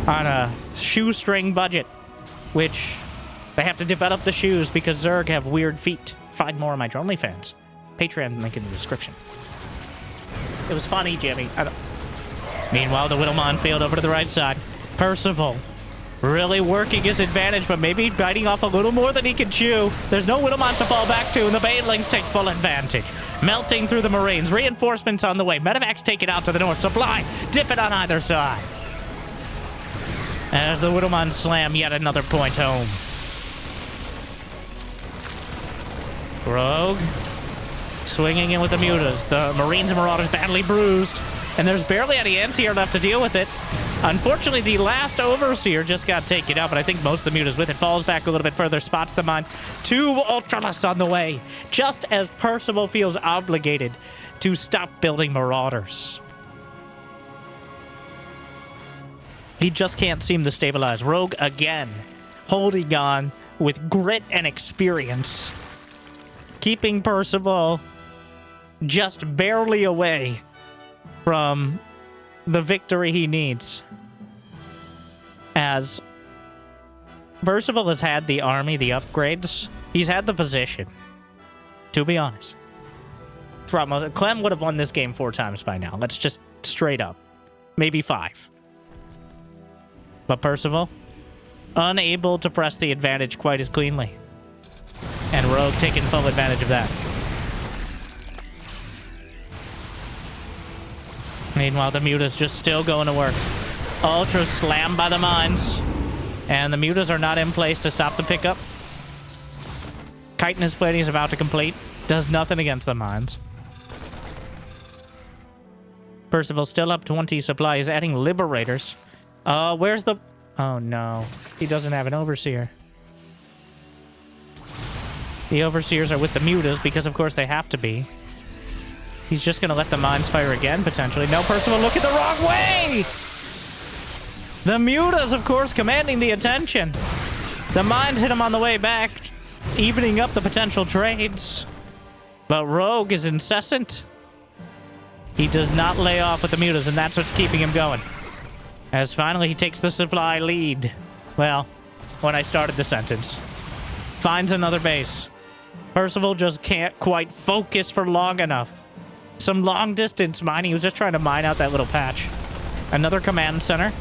on a shoestring budget, which they have to develop the shoes because Zerg have weird feet. Find more on my OnlyFans. Patreon link in the description. It was funny, Jimmy. Meanwhile, the Widowmon failed over to the right side. Percival really working his advantage, but maybe biting off a little more than he can chew. There's no Widowmons to fall back to, and the banelings take full advantage. Melting through the Marines. Reinforcements on the way. Medevac's taken out to the north. Supply dip it on either side. As the Widowmons slam yet another point home. Rogue swinging in with the mutas. The Marines and Marauders badly bruised, and there's barely any anti-air left to deal with it. Unfortunately, the last Overseer just got taken out, but I think most of the mutas with it. Falls back a little bit further, spots the mines. 2 Ultralists on the way, just as Percival feels obligated to stop building Marauders. He just can't seem to stabilize. Rogue again, holding on with grit and experience, keeping Percival just barely away from the victory he needs. As Percival has had the army, the upgrades, he's had the position. To be honest. Clem would have won this game 4 times by now. Let's just straight up. Maybe 5. But Percival, unable to press the advantage quite as cleanly. And Rogue taking full advantage of that. Meanwhile, the mutas just still going to work. Ultra slammed by the mines. And the mutas are not in place to stop the pickup. Chitinous plating is about to complete. Does nothing against the mines. Percival still up 20 supply. He's adding Liberators. Where's the... Oh, no. He doesn't have an Overseer. The Overseers are with the mutas because, of course, they have to be. He's just going to let the mines fire again, potentially. No, Percival, look at the wrong way! The mutas, of course, commanding the attention. The mines hit him on the way back, evening up the potential trades. But Rogue is incessant. He does not lay off with the mutas, and that's what's keeping him going. As finally he takes the supply lead. Well, when I started the sentence. Finds another base. Percival just can't quite focus for long enough. Some long-distance mining. He was just trying to mine out that little patch. Another command center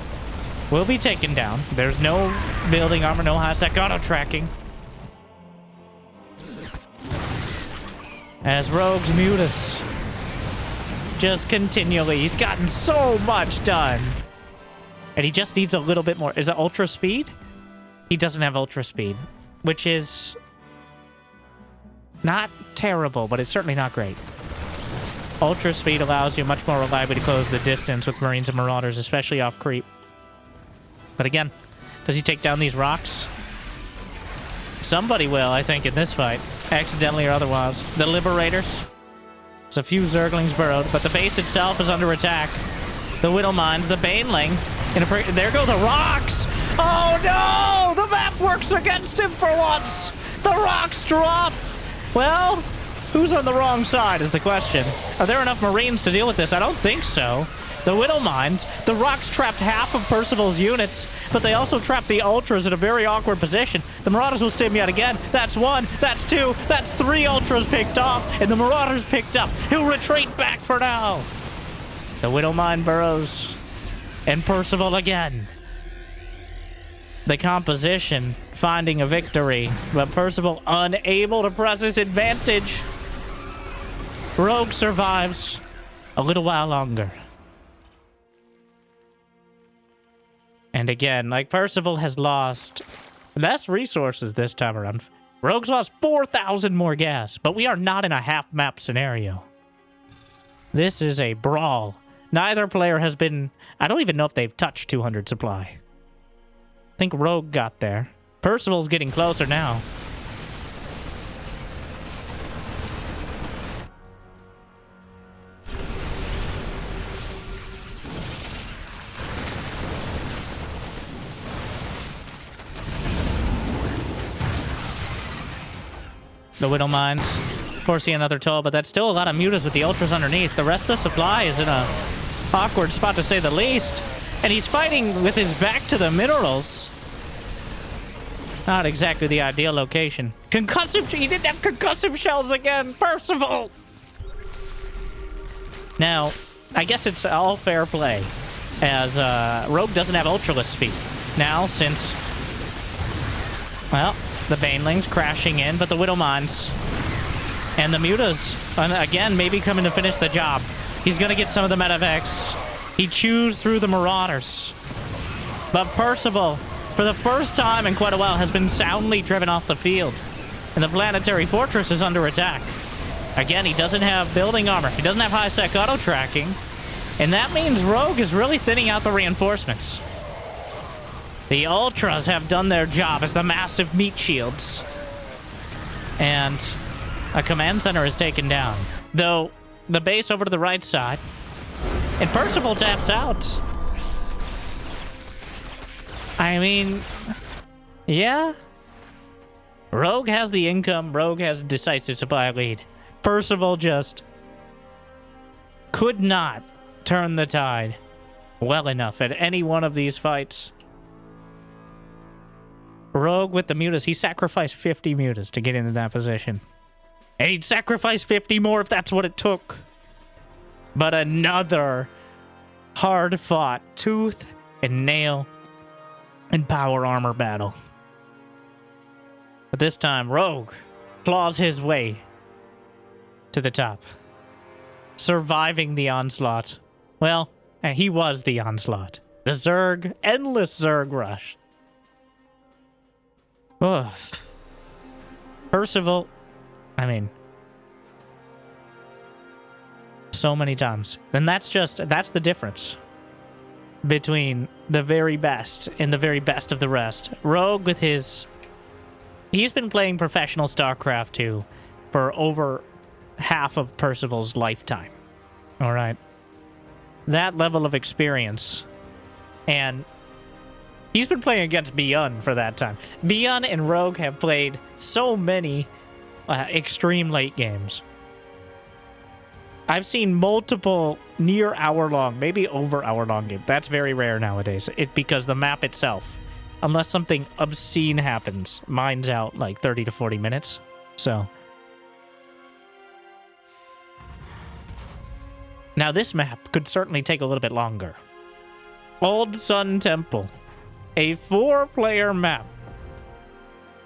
will be taken down. There's no building armor, no high-sec auto-tracking. As Rogue's mutas just continually. He's gotten so much done. And he just needs a little bit more. Is it ultra speed? He doesn't have ultra speed, which is not terrible, but it's certainly not great. Ultra speed allows you much more reliably to close the distance with Marines and Marauders, especially off creep. But again, does he take down these rocks? Somebody will, I think, in this fight. Accidentally or otherwise. The Liberators. There's a few Zerglings burrowed, but the base itself is under attack. The Widow Mines, the Baneling. There go the rocks! Oh no! The map works against him for once! The rocks drop! Well, who's on the wrong side is the question. Are there enough Marines to deal with this? I don't think so. The Widow Mines, the rocks trapped half of Percival's units, but they also trapped the Ultras in a very awkward position. The Marauders will stim yet again. That's 1, that's 2, that's 3 Ultras picked off, and the Marauders picked up. He'll retreat back for now. The Widow Mine burrows. And Percival again. The composition finding a victory, but Percival unable to press his advantage. Rogue survives a little while longer. And again, like Percival has lost less resources this time around. Rogue's lost 4,000 more gas, but we are not in a half-map scenario. This is a brawl. Neither player has been... I don't even know if they've touched 200 supply. I think Rogue got there. Percival's getting closer now. The Widow Mines forcing another toll, but that's still a lot of mutas with the Ultras underneath. The rest of the supply is in a awkward spot to say the least. And he's fighting with his back to the minerals. Not exactly the ideal location. Concussive... He didn't have concussive shells again! Percival! Now, I guess it's all fair play, as Rogue doesn't have Ultralist speed. Now, since... Well, the Banelings crashing in, but the Widowmines and the Mutas, again, maybe coming to finish the job. He's going to get some of the Metavex. He chews through the Marauders. But Percival, for the first time in quite a while, has been soundly driven off the field. And the Planetary Fortress is under attack. Again, he doesn't have building armor. He doesn't have high-sec auto-tracking. And that means Rogue is really thinning out the reinforcements. The Ultras have done their job as the massive meat shields. And a command center is taken down. Though, the base over to the right side. And Percival taps out. I mean, yeah. Rogue has the income. Rogue has a decisive supply lead. Percival just could not turn the tide well enough at any one of these fights. Rogue with the mutas. He sacrificed 50 mutas to get into that position. And he'd sacrifice 50 more if that's what it took. But another hard-fought tooth and nail and power armor battle. But this time, Rogue claws his way to the top. Surviving the onslaught. Well, he was the onslaught. The Zerg, endless Zerg rush. Ugh. Percival, I mean, so many times. And that's the difference between the very best and the very best of the rest. Rogue with his... He's been playing professional StarCraft 2 for over half of Percival's lifetime. All right. That level of experience. And he's been playing against Beyond for that time. Beyond and Rogue have played so many extreme late games. I've seen multiple near hour-long, maybe over hour-long games. That's very rare nowadays. Because the map itself, unless something obscene happens, mine's out like 30 to 40 minutes. So now this map could certainly take a little bit longer. Old Sun Temple. A 4-player map.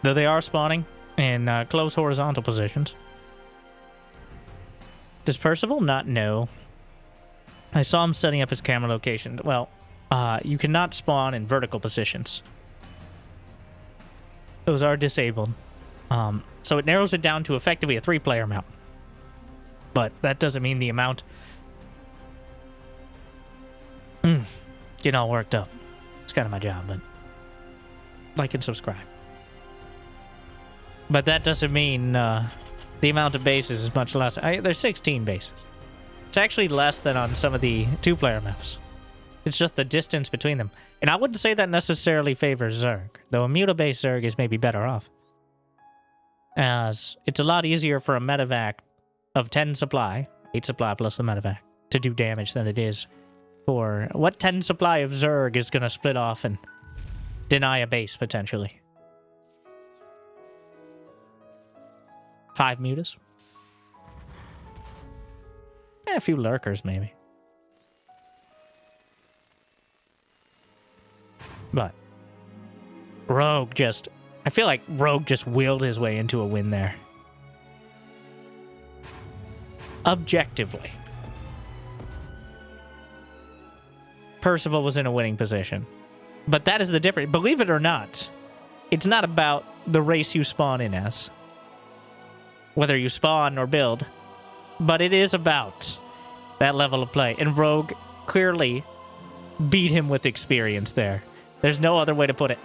Though they are spawning in close horizontal positions. Does Percival not know? I saw him setting up his camera location. Well, you cannot spawn in vertical positions. Those are disabled. So it narrows it down to effectively a 3-player map. But that doesn't mean the amount... Getting all worked up. It's kind of my job, but... Like and subscribe. But that doesn't mean... the amount of bases is much less. There's 16 bases. It's actually less than on some of the 2-player maps. It's just the distance between them. And I wouldn't say that necessarily favors Zerg, though a muta-based Zerg is maybe better off. As it's a lot easier for a medevac of 10 supply, 8 supply plus the medevac, to do damage than it is for what 10 supply of Zerg is going to split off and deny a base, potentially. 5 mutas. A few lurkers, maybe. But Rogue just... I feel like Rogue just willed his way into a win there. Objectively. Percival was in a winning position. But that is the difference. Believe it or not, it's not about the race you spawn in as. Whether you spawn or build. But it is about that level of play. And Rogue clearly beat him with experience there. There's no other way to put it.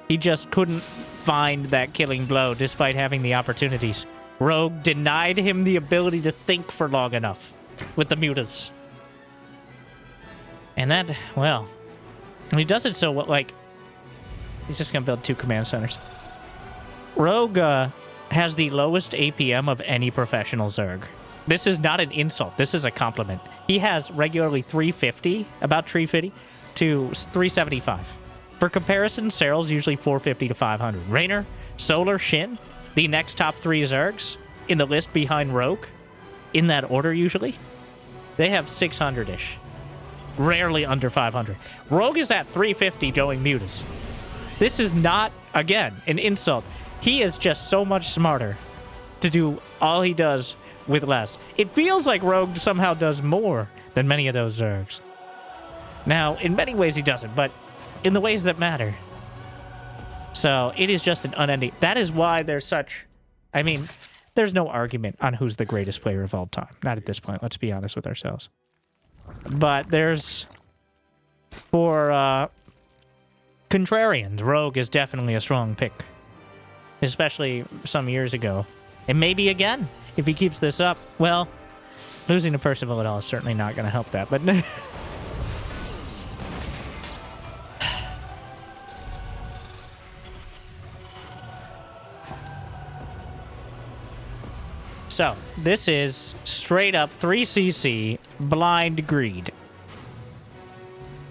He just couldn't find that killing blow despite having the opportunities. Rogue denied him the ability to think for long enough with the mutas. And that, well, and he does it so, like, he's just going to build 2 command centers. Rogue has the lowest APM of any professional Zerg. This is not an insult. This is a compliment. He has regularly 350, about 350 to 375. For comparison, Cyril's usually 450 to 500. Raynor, Solar, Shin, the next top 3 Zergs in the list behind Rogue, in that order usually, they have 600-ish. Rarely under 500. Rogue is at 350 going mutas. This is not, again, an insult. He is just so much smarter to do all he does with less. It feels like Rogue somehow does more than many of those Zergs. Now, in many ways he doesn't, but in the ways that matter. So, it is just an unending... That is why there's such... I mean, there's no argument on who's the greatest player of all time. Not at this point, let's be honest with ourselves. But there's... For, contrarians, Rogue is definitely a strong pick. Especially some years ago. And maybe again, if he keeps this up. Well, losing to Percival at all is certainly not going to help that, but... So, this is straight up 3cc blind greed.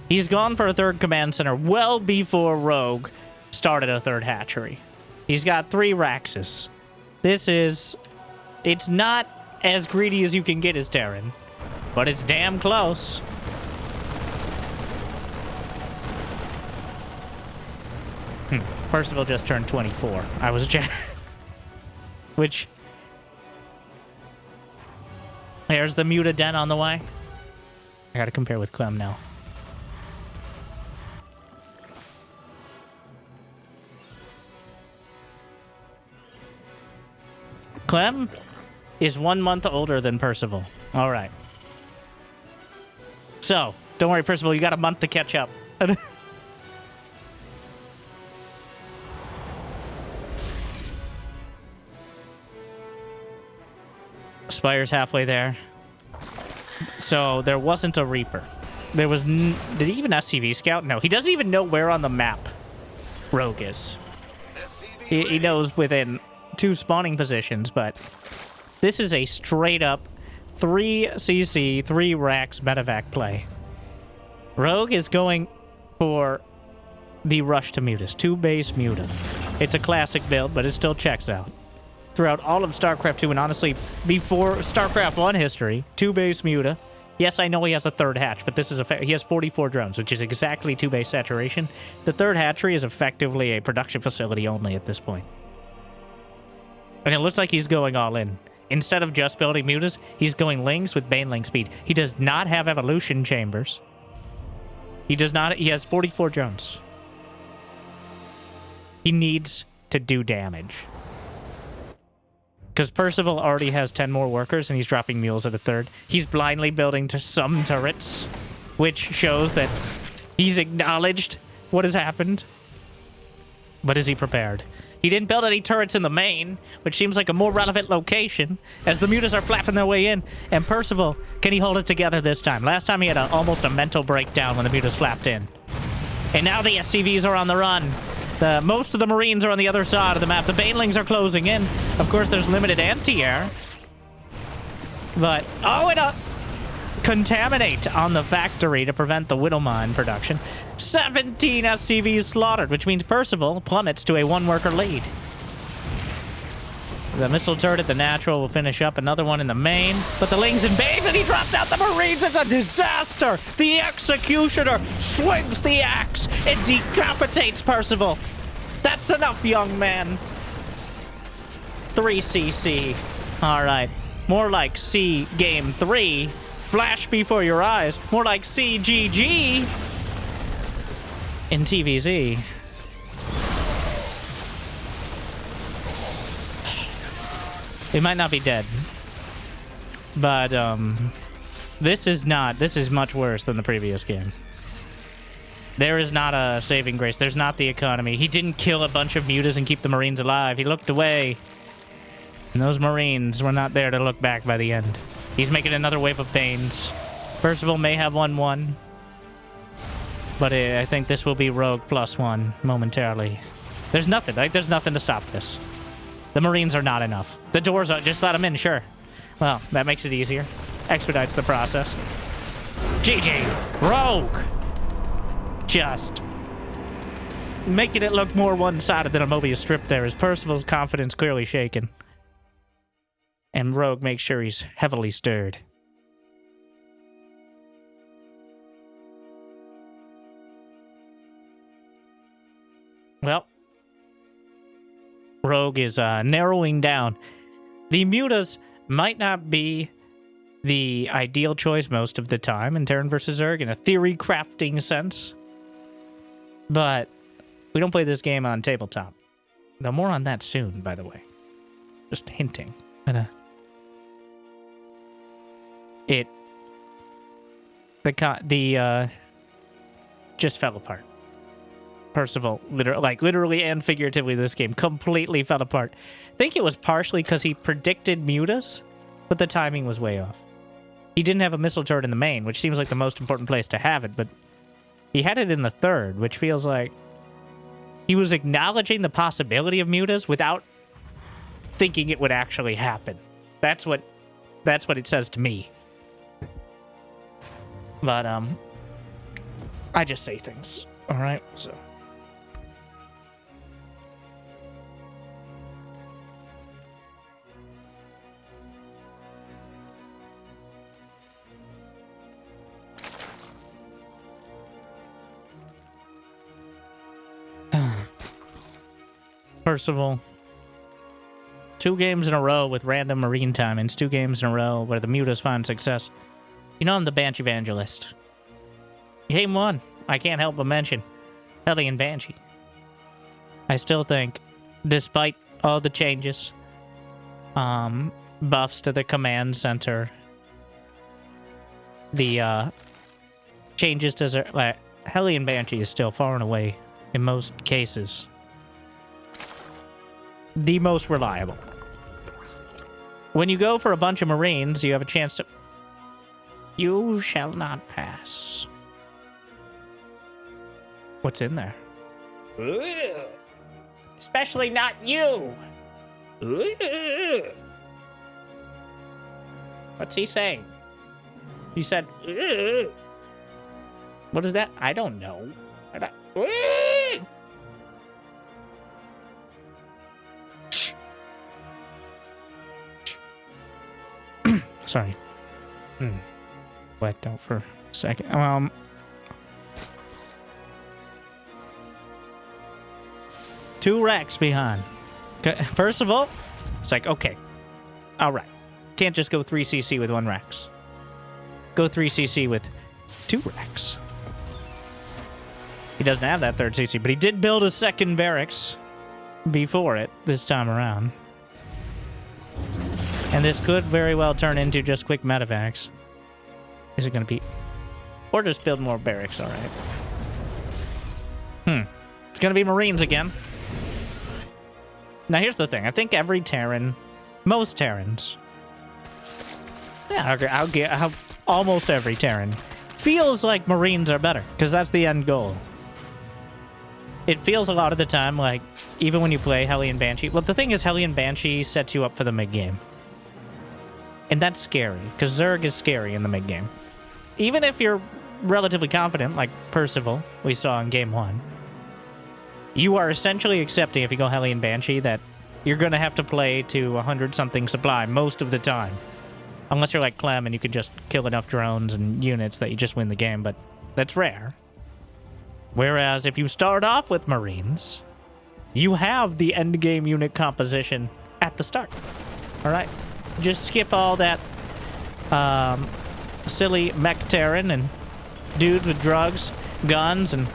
He's gone for a 3rd command center well before Rogue started a 3rd hatchery. He's got 3 Raxes. This is... It's not as greedy as you can get as Terran, but it's damn close. Percival just turned 24. I was which... There's the Muta Den on the way. I gotta compare with Clem now. Clem is 1 month older than Percival. All right. So, don't worry, Percival, you got a month to catch up. Spire's halfway there. So, there wasn't a Reaper. There was... Did he even SCV scout? No, he doesn't even know where on the map Rogue is. He knows within 2 spawning positions, but this is a straight-up 3cc, 3 Rax medevac play. Rogue is going for the rush to mutas. 2 base muta. It's a classic build, but it still checks out. Throughout all of StarCraft 2, and honestly, before StarCraft 1 history, 2 base muta. Yes, I know he has a 3rd hatch, but this is he has 44 drones, which is exactly 2 base saturation. The 3rd hatchery is effectively a production facility only at this point. And it looks like he's going all in. Instead of just building mutas, he's going lings with baneling speed. He does not have evolution chambers. He does not. He has 44 drones. He needs to do damage. Because Percival already has 10 more workers, and he's dropping mules at a 3rd. He's blindly building to some turrets, which shows that he's acknowledged what has happened. But is he prepared? He didn't build any turrets in the main, which seems like a more relevant location, as the mutas are flapping their way in. And Percival, can he hold it together this time? Last time he had almost a mental breakdown when the mutas flapped in. And now the SCVs are on the run. Most of the Marines are on the other side of the map. The Banelings are closing in. Of course, there's limited anti-air. But, oh, and contaminate on the factory to prevent the Widowmine production. 17 SCVs slaughtered, which means Percival plummets to a 1-worker lead. The missile turret at the natural will finish up another one in the main. But the Lings invades and he drops out the Marines. It's a disaster. The Executioner swings the axe and decapitates Percival. That's enough, young man. 3cc. All right. More like C Game 3. Flash before your eyes. More like CGG in TVZ. It might not be dead. But, this is much worse than the previous game. There is not a saving grace. There's not the economy. He didn't kill a bunch of mutas and keep the Marines alive. He looked away. And those Marines were not there to look back by the end. He's making another wave of Banes. Percival may have 1-1. But I think this will be Rogue +1 momentarily. There's nothing. Like, there's nothing to stop this. The Marines are not enough. The doors are... Just let them in, sure. Well, that makes it easier. Expedites the process. GG! Rogue! Just... making it look more one-sided than a Mobius strip there, as Percival's confidence clearly shaken. And Rogue makes sure he's heavily stirred. Well, Rogue is narrowing down. The Mutas might not be the ideal choice most of the time in Terran vs. Zerg in a theory crafting sense. But we don't play this game on tabletop. Though more on that soon, by the way. Just hinting. But, just fell apart. Percival, literally and figuratively, this game completely fell apart. I think it was partially because he predicted mutas, but the timing was way off. He didn't have a missile turret in the main, which seems like the most important place to have it, but he had it in the third, which feels like he was acknowledging the possibility of mutas without thinking it would actually happen. That's what it says to me. But I just say things. All right, so. Percival. 2 games in a row with random marine timings. 2 games in a row where the mutas find success. You know I'm the Banshee Evangelist. Game 1, I can't help but mention Hellion Banshee. I still think, despite all the changes, buffs to the command center, the changes to Hellion Banshee is still far and away, in most cases, the most reliable. When you go for a bunch of Marines, you have a chance to... You shall not pass. What's in there? Ooh. Especially not you. Ooh. What's he saying? He said, ooh. What is that? I don't know. Ooh. Sorry. Wet out for a second. Two racks behind. Percival, it's like, okay. All right. Can't just go 3cc with 1 racks. Go 3cc with 2 racks. He doesn't have that 3rd cc, but he did build a 2nd barracks before it this time around. And this could very well turn into just quick medevacs. Is it going to be... Or just build more barracks, all right. It's going to be Marines again. Now, here's the thing. I think every Terran... Most Terrans... Yeah, I'll almost every Terran feels like Marines are better, because that's the end goal. It feels a lot of the time like, even when you play Hellion Banshee... Well, the thing is, Hellion Banshee sets you up for the mid-game. And that's scary, because Zerg is scary in the mid-game. Even if you're relatively confident, like Percival, we saw in Game 1, you are essentially accepting, if you go Hellion Banshee, that you're going to have to play to 100-something supply most of the time. Unless you're like Clem and you can just kill enough drones and units that you just win the game, but that's rare. Whereas if you start off with Marines, you have the endgame unit composition at the start. All right? Just skip all that silly mech Terran and dudes with drugs, guns, and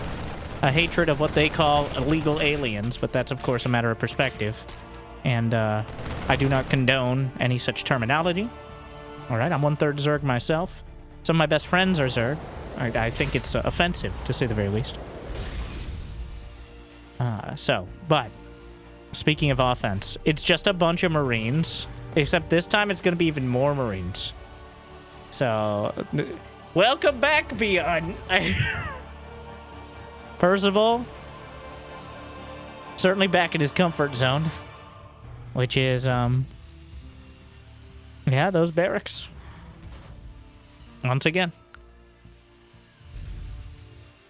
a hatred of what they call illegal aliens, but that's, of course, a matter of perspective. And I do not condone any such terminology. All right, I'm 1/3 Zerg myself. Some of my best friends are Zerg. I think it's offensive, to say the very least. But speaking of offense, it's just a bunch of Marines. Except this time it's going to be even more Marines. So, welcome back, Beyond. Percival, certainly back in his comfort zone. which is, yeah, those barracks. Once again.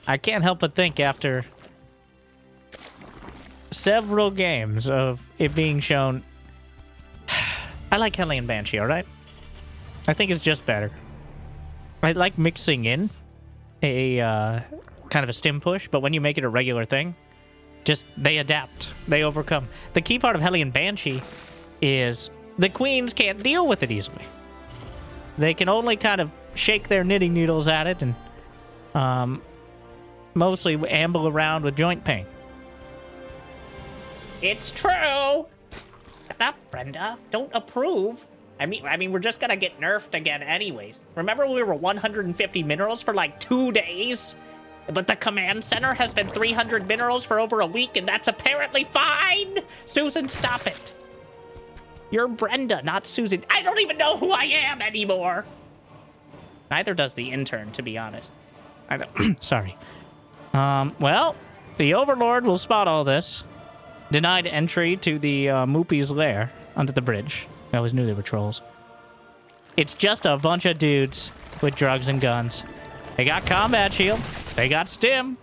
I can't help but think after several games of it being shown... I like Hellion Banshee, alright? I think it's just better. I like mixing in a kind of a stim push, but when you make it a regular thing, just they adapt. They overcome. The key part of Hellion Banshee is the queens can't deal with it easily. They can only kind of shake their knitting needles at it and mostly amble around with joint pain. It's true! Shut up, Brenda. Don't approve. I mean, we're just gonna get nerfed again anyways. Remember we were 150 minerals for like 2 days? But the command center has been 300 minerals for over a week, and that's apparently fine! Susan, stop it. You're Brenda, not Susan. I don't even know who I am anymore! Neither does the intern, to be honest. I don't... Sorry. Well, the Overlord will spot all this. Denied entry to the Moopy's lair under the bridge. I always knew they were trolls. It's just a bunch of dudes with drugs and guns. They got combat shield. They got stim.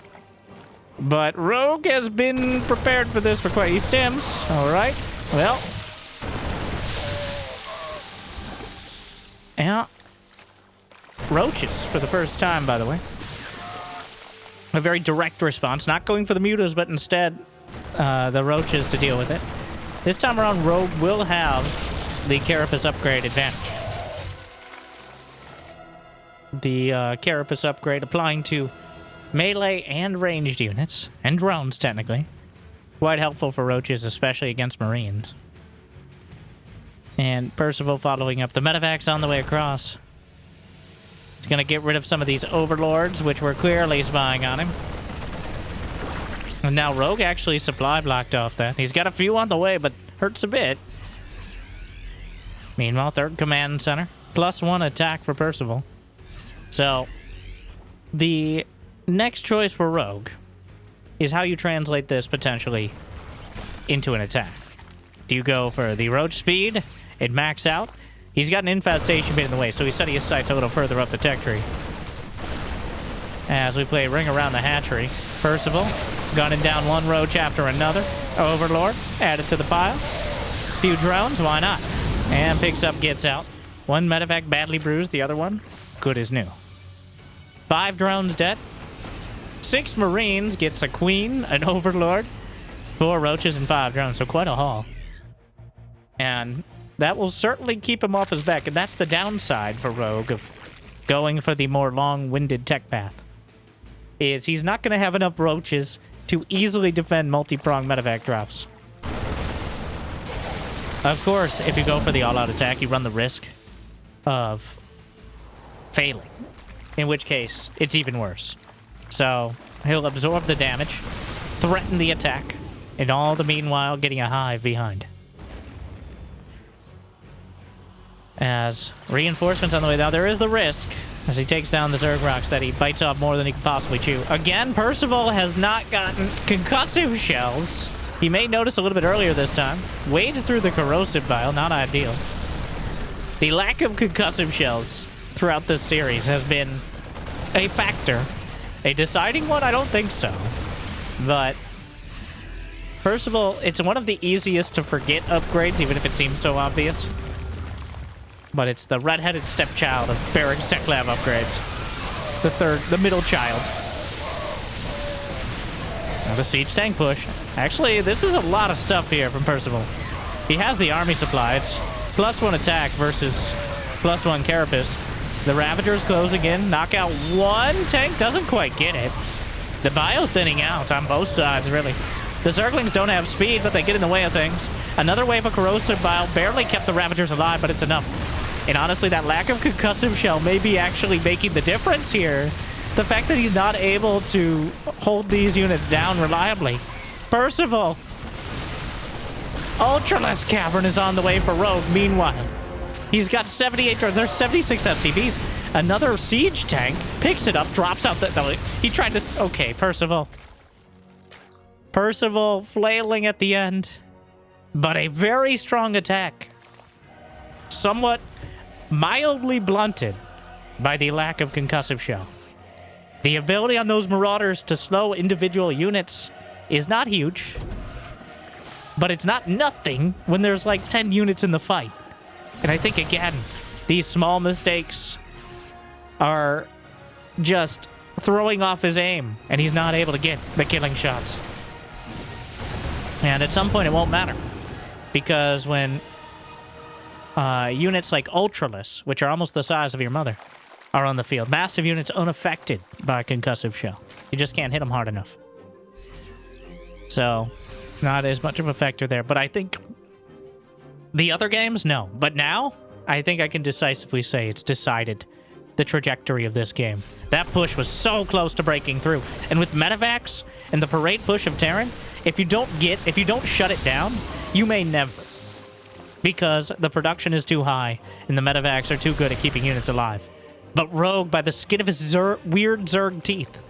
But Rogue has been prepared for this for quite... He stims. All right. Well. Yeah. Roaches for the first time, by the way. A very direct response. Not going for the mutas, but instead the roaches to deal with it. This time around, Rogue will have the Carapace upgrade advantage. The Carapace upgrade applying to melee and ranged units, and drones, technically. Quite helpful for roaches, especially against marines. And Percival following up the medevacs on the way across. He's going to get rid of some of these overlords, which were clearly spying on him. And now Rogue actually supply blocked off that. He's got a few on the way, but hurts a bit. Meanwhile, third command center. +1 attack for Percival. So, the next choice for Rogue is how you translate this potentially into an attack. Do you go for the roach speed and max out? He's got an infestation bit in the way, so he's setting his sights a little further up the tech tree. As we play Ring Around the Hatchery, Percival gunning down one roach after another. Overlord added to the pile. Few drones, why not? And picks up, gets out. One medevac badly bruised, the other one good as new. 5 drones dead. 6 marines, gets a queen, an overlord, 4 roaches, and 5 drones, so quite a haul. And that will certainly keep him off his back, and that's the downside for Rogue of going for the more long-winded tech path. Is he's not going to have enough roaches to easily defend multi-pronged medevac drops. Of course, if you go for the all-out attack, you run the risk of failing, in which case, it's even worse. So, he'll absorb the damage, threaten the attack, and all the meanwhile getting a hive behind. As reinforcements on the way down, there is the risk, as he takes down the Zerg Rocks, that he bites off more than he can possibly chew. Again, Percival has not gotten concussive shells. He may notice a little bit earlier this time. Wades through the corrosive bile, not ideal. The lack of concussive shells throughout this series has been a factor. A deciding one? I don't think so. But Percival, it's one of the easiest to forget upgrades, even if it seems so obvious. But it's the red-headed stepchild of Barracks Tech Lab upgrades. The middle child. Now the siege tank push. Actually, this is a lot of stuff here from Percival. He has the army supply. It's +1 attack versus +1 carapace. The Ravager's closing in. Knock out 1 tank. Doesn't quite get it. The bio thinning out on both sides, really. The Zerglings don't have speed, but they get in the way of things. Another wave of corrosive bile barely kept the Ravagers alive, but it's enough. And honestly, that lack of concussive shell may be actually making the difference here. The fact that he's not able to hold these units down reliably. Percival! Ultralisk Cavern is on the way for Rogue. Meanwhile, he's got 78 drones. There's 76 SCVs. Another siege tank picks it up, drops out the... No, he tried to... Okay, Percival. Percival flailing at the end. but a very strong attack. Somewhat mildly blunted by the lack of concussive shell. The ability on those Marauders to slow individual units is not huge, but it's not nothing when there's like 10 units in the fight. And I think, again, these small mistakes are just throwing off his aim, and he's not able to get the killing shots. And at some point, it won't matter. Because when units like Ultralists, which are almost the size of your mother, are on the field, massive units unaffected by concussive shell. You just can't hit them hard enough. So, not as much of a factor there. But I think the other games, no. But now, I think I can decisively say it's decided the trajectory of this game. That push was so close to breaking through. And with Medivacs and the parade push of Terran, if you don't shut it down, you may never. Because the production is too high and the Medivacs are too good at keeping units alive. But Rogue, by the skin of his weird Zerg teeth,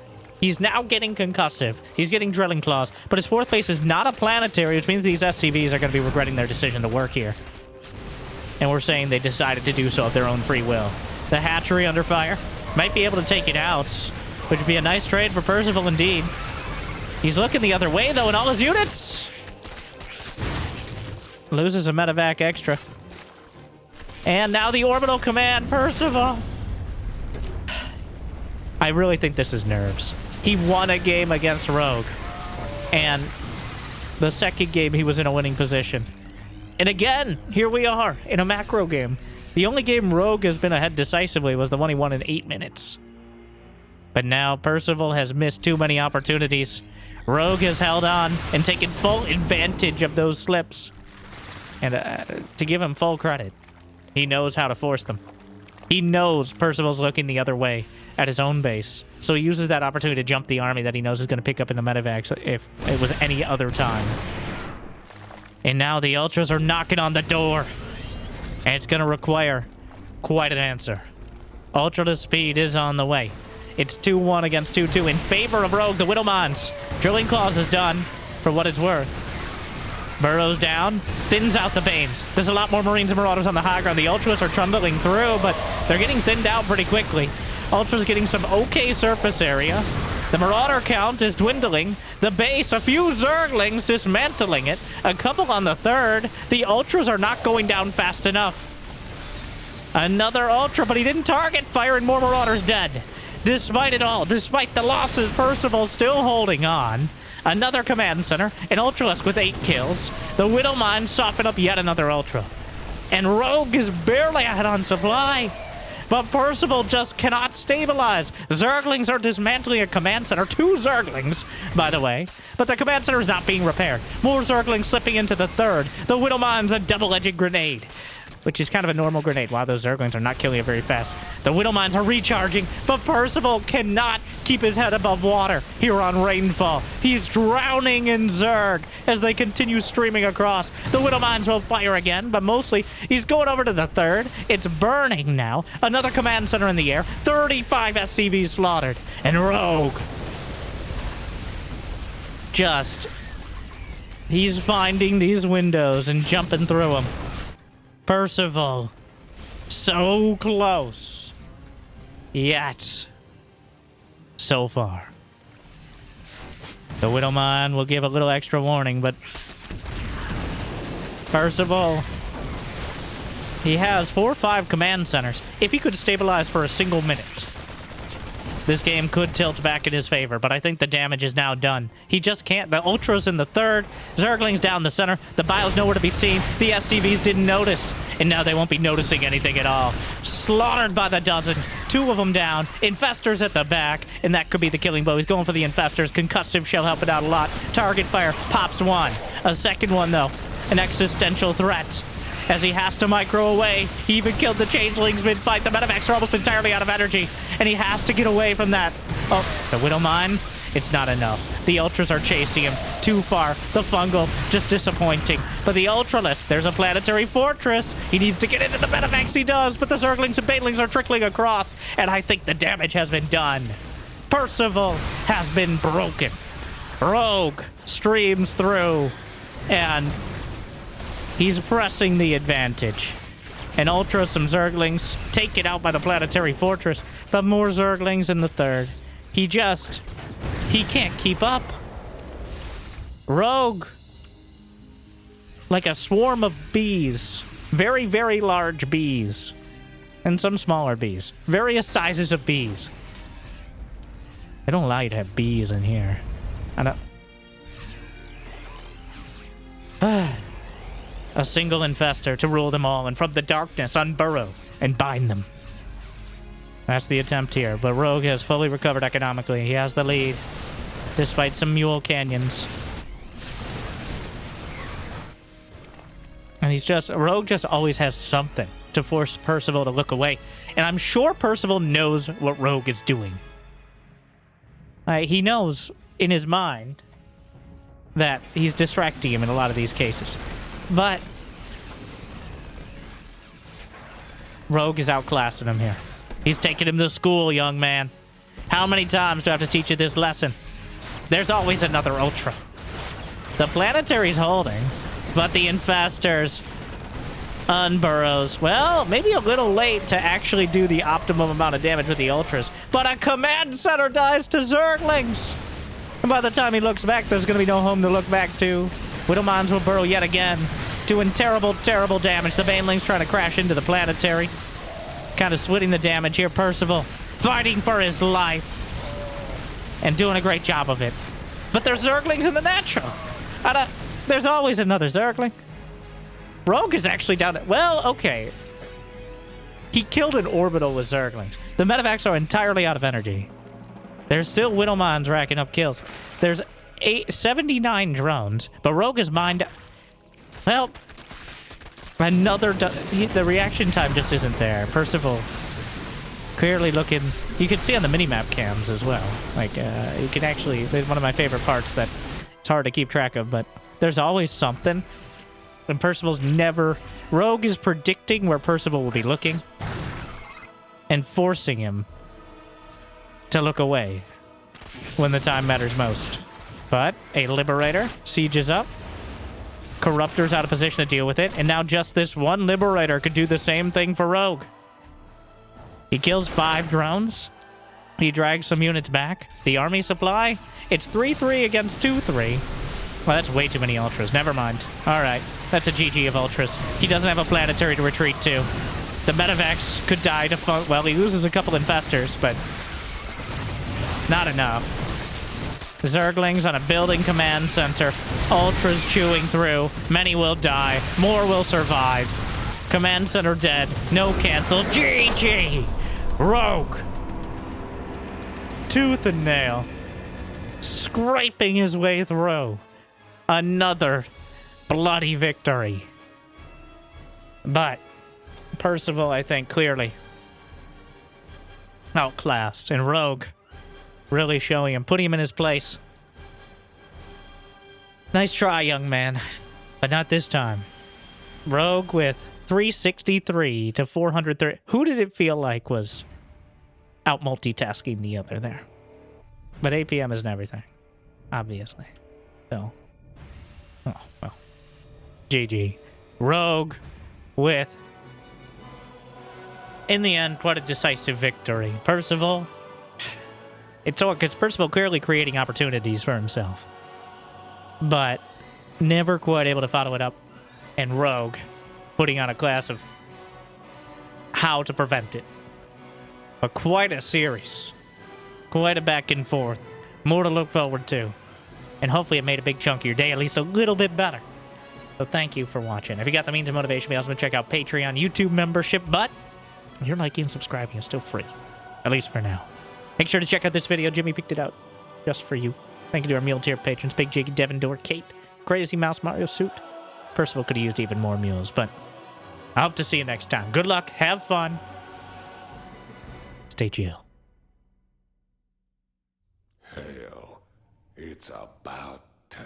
he's now getting concussive. He's getting drilling claws. But his fourth base is not a planetary, which means these SCVs are going to be regretting their decision to work here. And we're saying they decided to do so of their own free will. The hatchery under fire might be able to take it out, which would be a nice trade for Percival indeed. He's looking the other way, though, in all his units. Loses a medevac extra. And now the orbital command, Percival. I really think this is nerves. He won a game against Rogue. And the second game, he was in a winning position. And again, here we are in a macro game. The only game Rogue has been ahead decisively was the one he won in 8 minutes. But now Percival has missed too many opportunities. Rogue has held on and taken full advantage of those slips. And to give him full credit, he knows how to force them. He knows Percival's looking the other way at his own base. So he uses that opportunity to jump the army that he knows is going to pick up in the medevacs if it was any other time. And now the Ultras are knocking on the door. And it's going to require quite an answer. Ultra speed is on the way. It's 2-1 against 2-2 in favor of Rogue. The Widowmines. Drilling Claws is done for what it's worth. Burrows down, thins out the Banes. There's a lot more Marines and Marauders on the high ground. The Ultras are trundling through, but they're getting thinned out pretty quickly. Ultras getting some okay surface area. The Marauder count is dwindling. The base, a few Zerglings dismantling it. A couple on the third. The Ultras are not going down fast enough. Another Ultra, but he didn't target fire and more Marauders dead. Despite it all, despite the losses, Percival still holding on. Another command center, an Ultralisk with 8 kills. The Widowmines soften up yet another Ultra. And Rogue is barely ahead on supply. But Percival just cannot stabilize. Zerglings are dismantling a command center. 2 Zerglings, by the way. But the command center is not being repaired. More Zerglings slipping into the third. The Widowmine's a double-edged grenade, which is kind of a normal grenade. Wow, those Zerglings are not killing it very fast. The Widowmines are recharging, but Percival cannot keep his head above water here on Rainfall. He's drowning in Zerg as they continue streaming across. The Widowmines will fire again, but mostly he's going over to the third. It's burning now. Another command center in the air. 35 SCVs slaughtered. And Rogue just... he's finding these windows and jumping through them. Percival, so close, yet so far. The Widowmine will give a little extra warning, but Percival, he has 4 or 5 command centers. If he could stabilize for a single minute, this game could tilt back in his favor, but I think the damage is now done. He just can't. The Ultras in the third, Zerglings down the center, the Bile's nowhere to be seen. The SCVs didn't notice, and now they won't be noticing anything at all. Slaughtered by the dozen, 2 of them down, Infestors at the back, and that could be the killing blow. He's going for the Infestors. Concussive shell helping out a lot. Target fire, pops 1. A second one, though, an existential threat. As he has to micro away. He even killed the Changelings mid-fight. The medevacs are almost entirely out of energy, and he has to get away from that. Oh, the Widowmine, it's not enough. The Ultras are chasing him too far. The Fungal, just disappointing. But the Ultralisk, there's a planetary fortress. He needs to get into the medevacs, he does, but the Zerglings and Banelings are trickling across, and I think the damage has been done. Percival has been broken. Rogue streams through, and He's pressing the advantage. And Ultra, some Zerglings, taken out by the planetary fortress, but more Zerglings in the third. He can't keep up. Rogue, like a swarm of bees. Very, very large bees. And some smaller bees. Various sizes of bees. They don't allow you to have bees in here. I don't... A single infestor to rule them all, and from the darkness unburrow and bind them. That's the attempt here, but Rogue has fully recovered economically. He has the lead, despite some mule canyons. And Rogue just always has something to force Percival to look away. And I'm sure Percival knows what Rogue is doing. He knows in his mind that he's distracting him in a lot of these cases. But Rogue is outclassing him here. He's taking him to school, young man. How many times do I have to teach you this lesson? There's always another Ultra. The planetary's holding, but the infestors unburrows. Well, maybe a little late to actually do the optimum amount of damage with the Ultras, but a command center dies to Zerglings. And by the time he looks back, there's going to be no home to look back to. Widowmines will burrow yet again, doing terrible, terrible damage. The Baneling's trying to crash into the planetary. Kind of splitting the damage here. Percival fighting for his life and doing a great job of it. But there's Zerglings in the natural. There's always another Zergling. Rogue is actually down at... Well, okay. He killed an orbital with Zerglings. The medevacs are entirely out of energy. There's still Widowmines racking up kills. There's 79 drones, but Rogue is mined... Well, another... The reaction time just isn't there. Percival clearly looking... You can see on the minimap cams as well. Like, you can actually... One of my favorite parts that it's hard to keep track of, but there's always something. And Percival's never... Rogue is predicting where Percival will be looking and forcing him to look away when the time matters most. But a Liberator sieges up. Corruptor's out of position to deal with it, and now just this one Liberator could do the same thing for Rogue. He kills 5 drones. He drags some units back. The army supply, it's 3-3 against 2-3. Well, that's way too many Ultras. Never mind. All right. That's a GG of Ultras. He doesn't have a planetary to retreat to. The medevacs could die to... Well, he loses a couple infestors, but not enough. Zerglings on a building command center. Ultras chewing through. Many will die. More will survive. Command center dead. No cancel. GG! Rogue. Tooth and nail. Scraping his way through. Another bloody victory. But Percival, I think, clearly outclassed. And Rogue really showing him, putting him in his place. Nice try, young man. But not this time. Rogue with 363 to 430. Who did it feel like was out multitasking the other there? But APM isn't everything, obviously. So, oh, well. GG. Rogue with, in the end, what a decisive victory. Percival, it's Percival clearly creating opportunities for himself, but never quite able to follow it up. And Rogue putting on a class of how to prevent it. But quite a series. Quite a back and forth. More to look forward to. And hopefully it made a big chunk of your day at least a little bit better. So thank you for watching. If you got the means of motivation, be awesome to check out Patreon, YouTube membership, but your liking and subscribing is still free. At least for now. Make sure to check out this video. Jimmy picked it out just for you. Thank you to our meal tier patrons, Big Jiggy, Devin Door, Kate, Crazy Mouse Mario Suit. Percival could have used even more mules, but I hope to see you next time. Good luck, have fun, stay chill. Hell, it's about time.